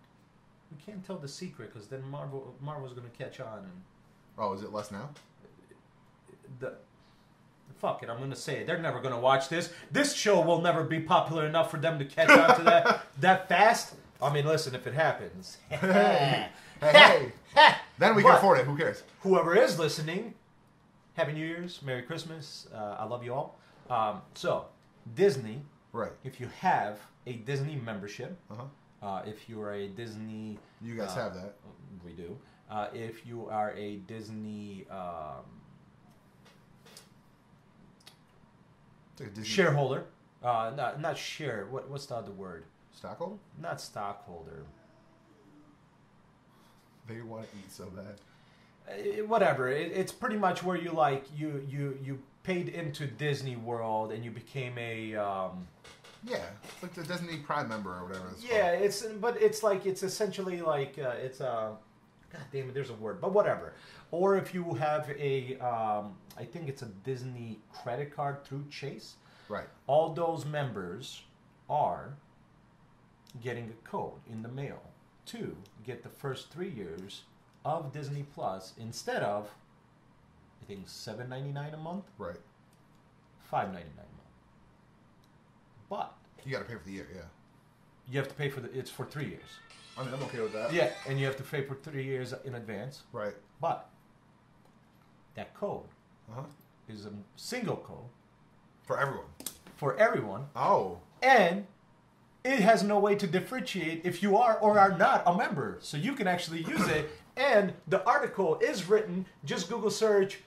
We can't tell the secret, because then Marvel's going to catch on. And Oh, is it less now? Fuck it, I'm going to say it. They're never going to watch this. This show will never be popular enough for them to catch on to that fast. I mean, listen, if it happens. Hey. Then we can afford it. Who cares? Whoever is listening, Happy New Year's, Merry Christmas. I love you all. So, Disney. Right. If you have a Disney membership, Uh-huh. if you are a Disney... You guys have that. We do. If you are a Disney... Like a Disney shareholder. Not share. What's the other word? Stockholder? Not stockholder. They want to eat so bad. Whatever. It's pretty much where you paid into Disney World and you became a... Yeah, it's like the Disney Prime member or whatever it's called. It's essentially like God damn it, there's a word, but whatever. Or if you have a, I think it's a Disney credit card through Chase. Right. All those members are getting a code in the mail to get the first 3 years of Disney Plus instead of, I think, $7.99 a month. Right. $5.99 a month. But you got to pay for the year, yeah. You have to pay it's for 3 years. I mean, I'm okay with that. Yeah, and you have to pay for 3 years in advance. Right. But that code is a single code. For everyone. For everyone. Oh. And it has no way to differentiate if you are or are not a member. So you can actually use it. And the article is written, just Google search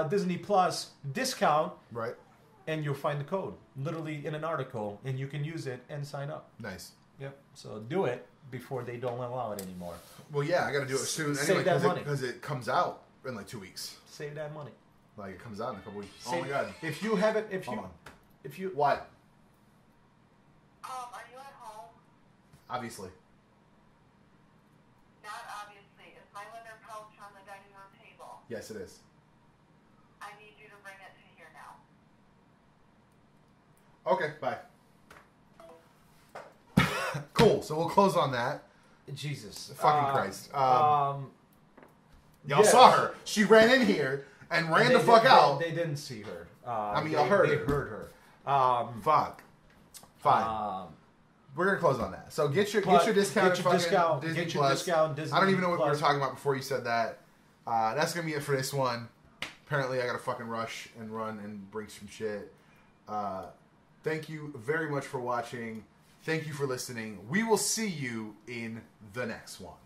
Disney Plus discount. Right. And you'll find the code literally in an article. And you can use it and sign up. Nice. Yep. So do it before they don't allow it anymore. Well, yeah, I got to do it soon Save anyway that money. because it comes out in like 2 weeks. Save that money. Like it comes out in a couple weeks. Oh my god! If you have it, Hold on. if you What? Are you at home? Obviously. Not obviously. Is my leather pouch on the dining room table? Yes, it is. I need you to bring it to here now. Okay, bye. Cool. So we'll close on that. Jesus. Fucking Christ. Y'all yeah. saw her. She ran in here and ran the fuck out. They didn't see her. y'all heard her. They heard her. Fuck. Fine. We're gonna close on that. So get your discount. Get your discount. Disney Get your Plus. discount. Disney I don't even know what we were Plus. talking about before you said that. That's gonna be it for this one. Apparently, I gotta fucking rush and run and bring some shit. Thank you very much for watching. Thank you for listening. We will see you in the next one.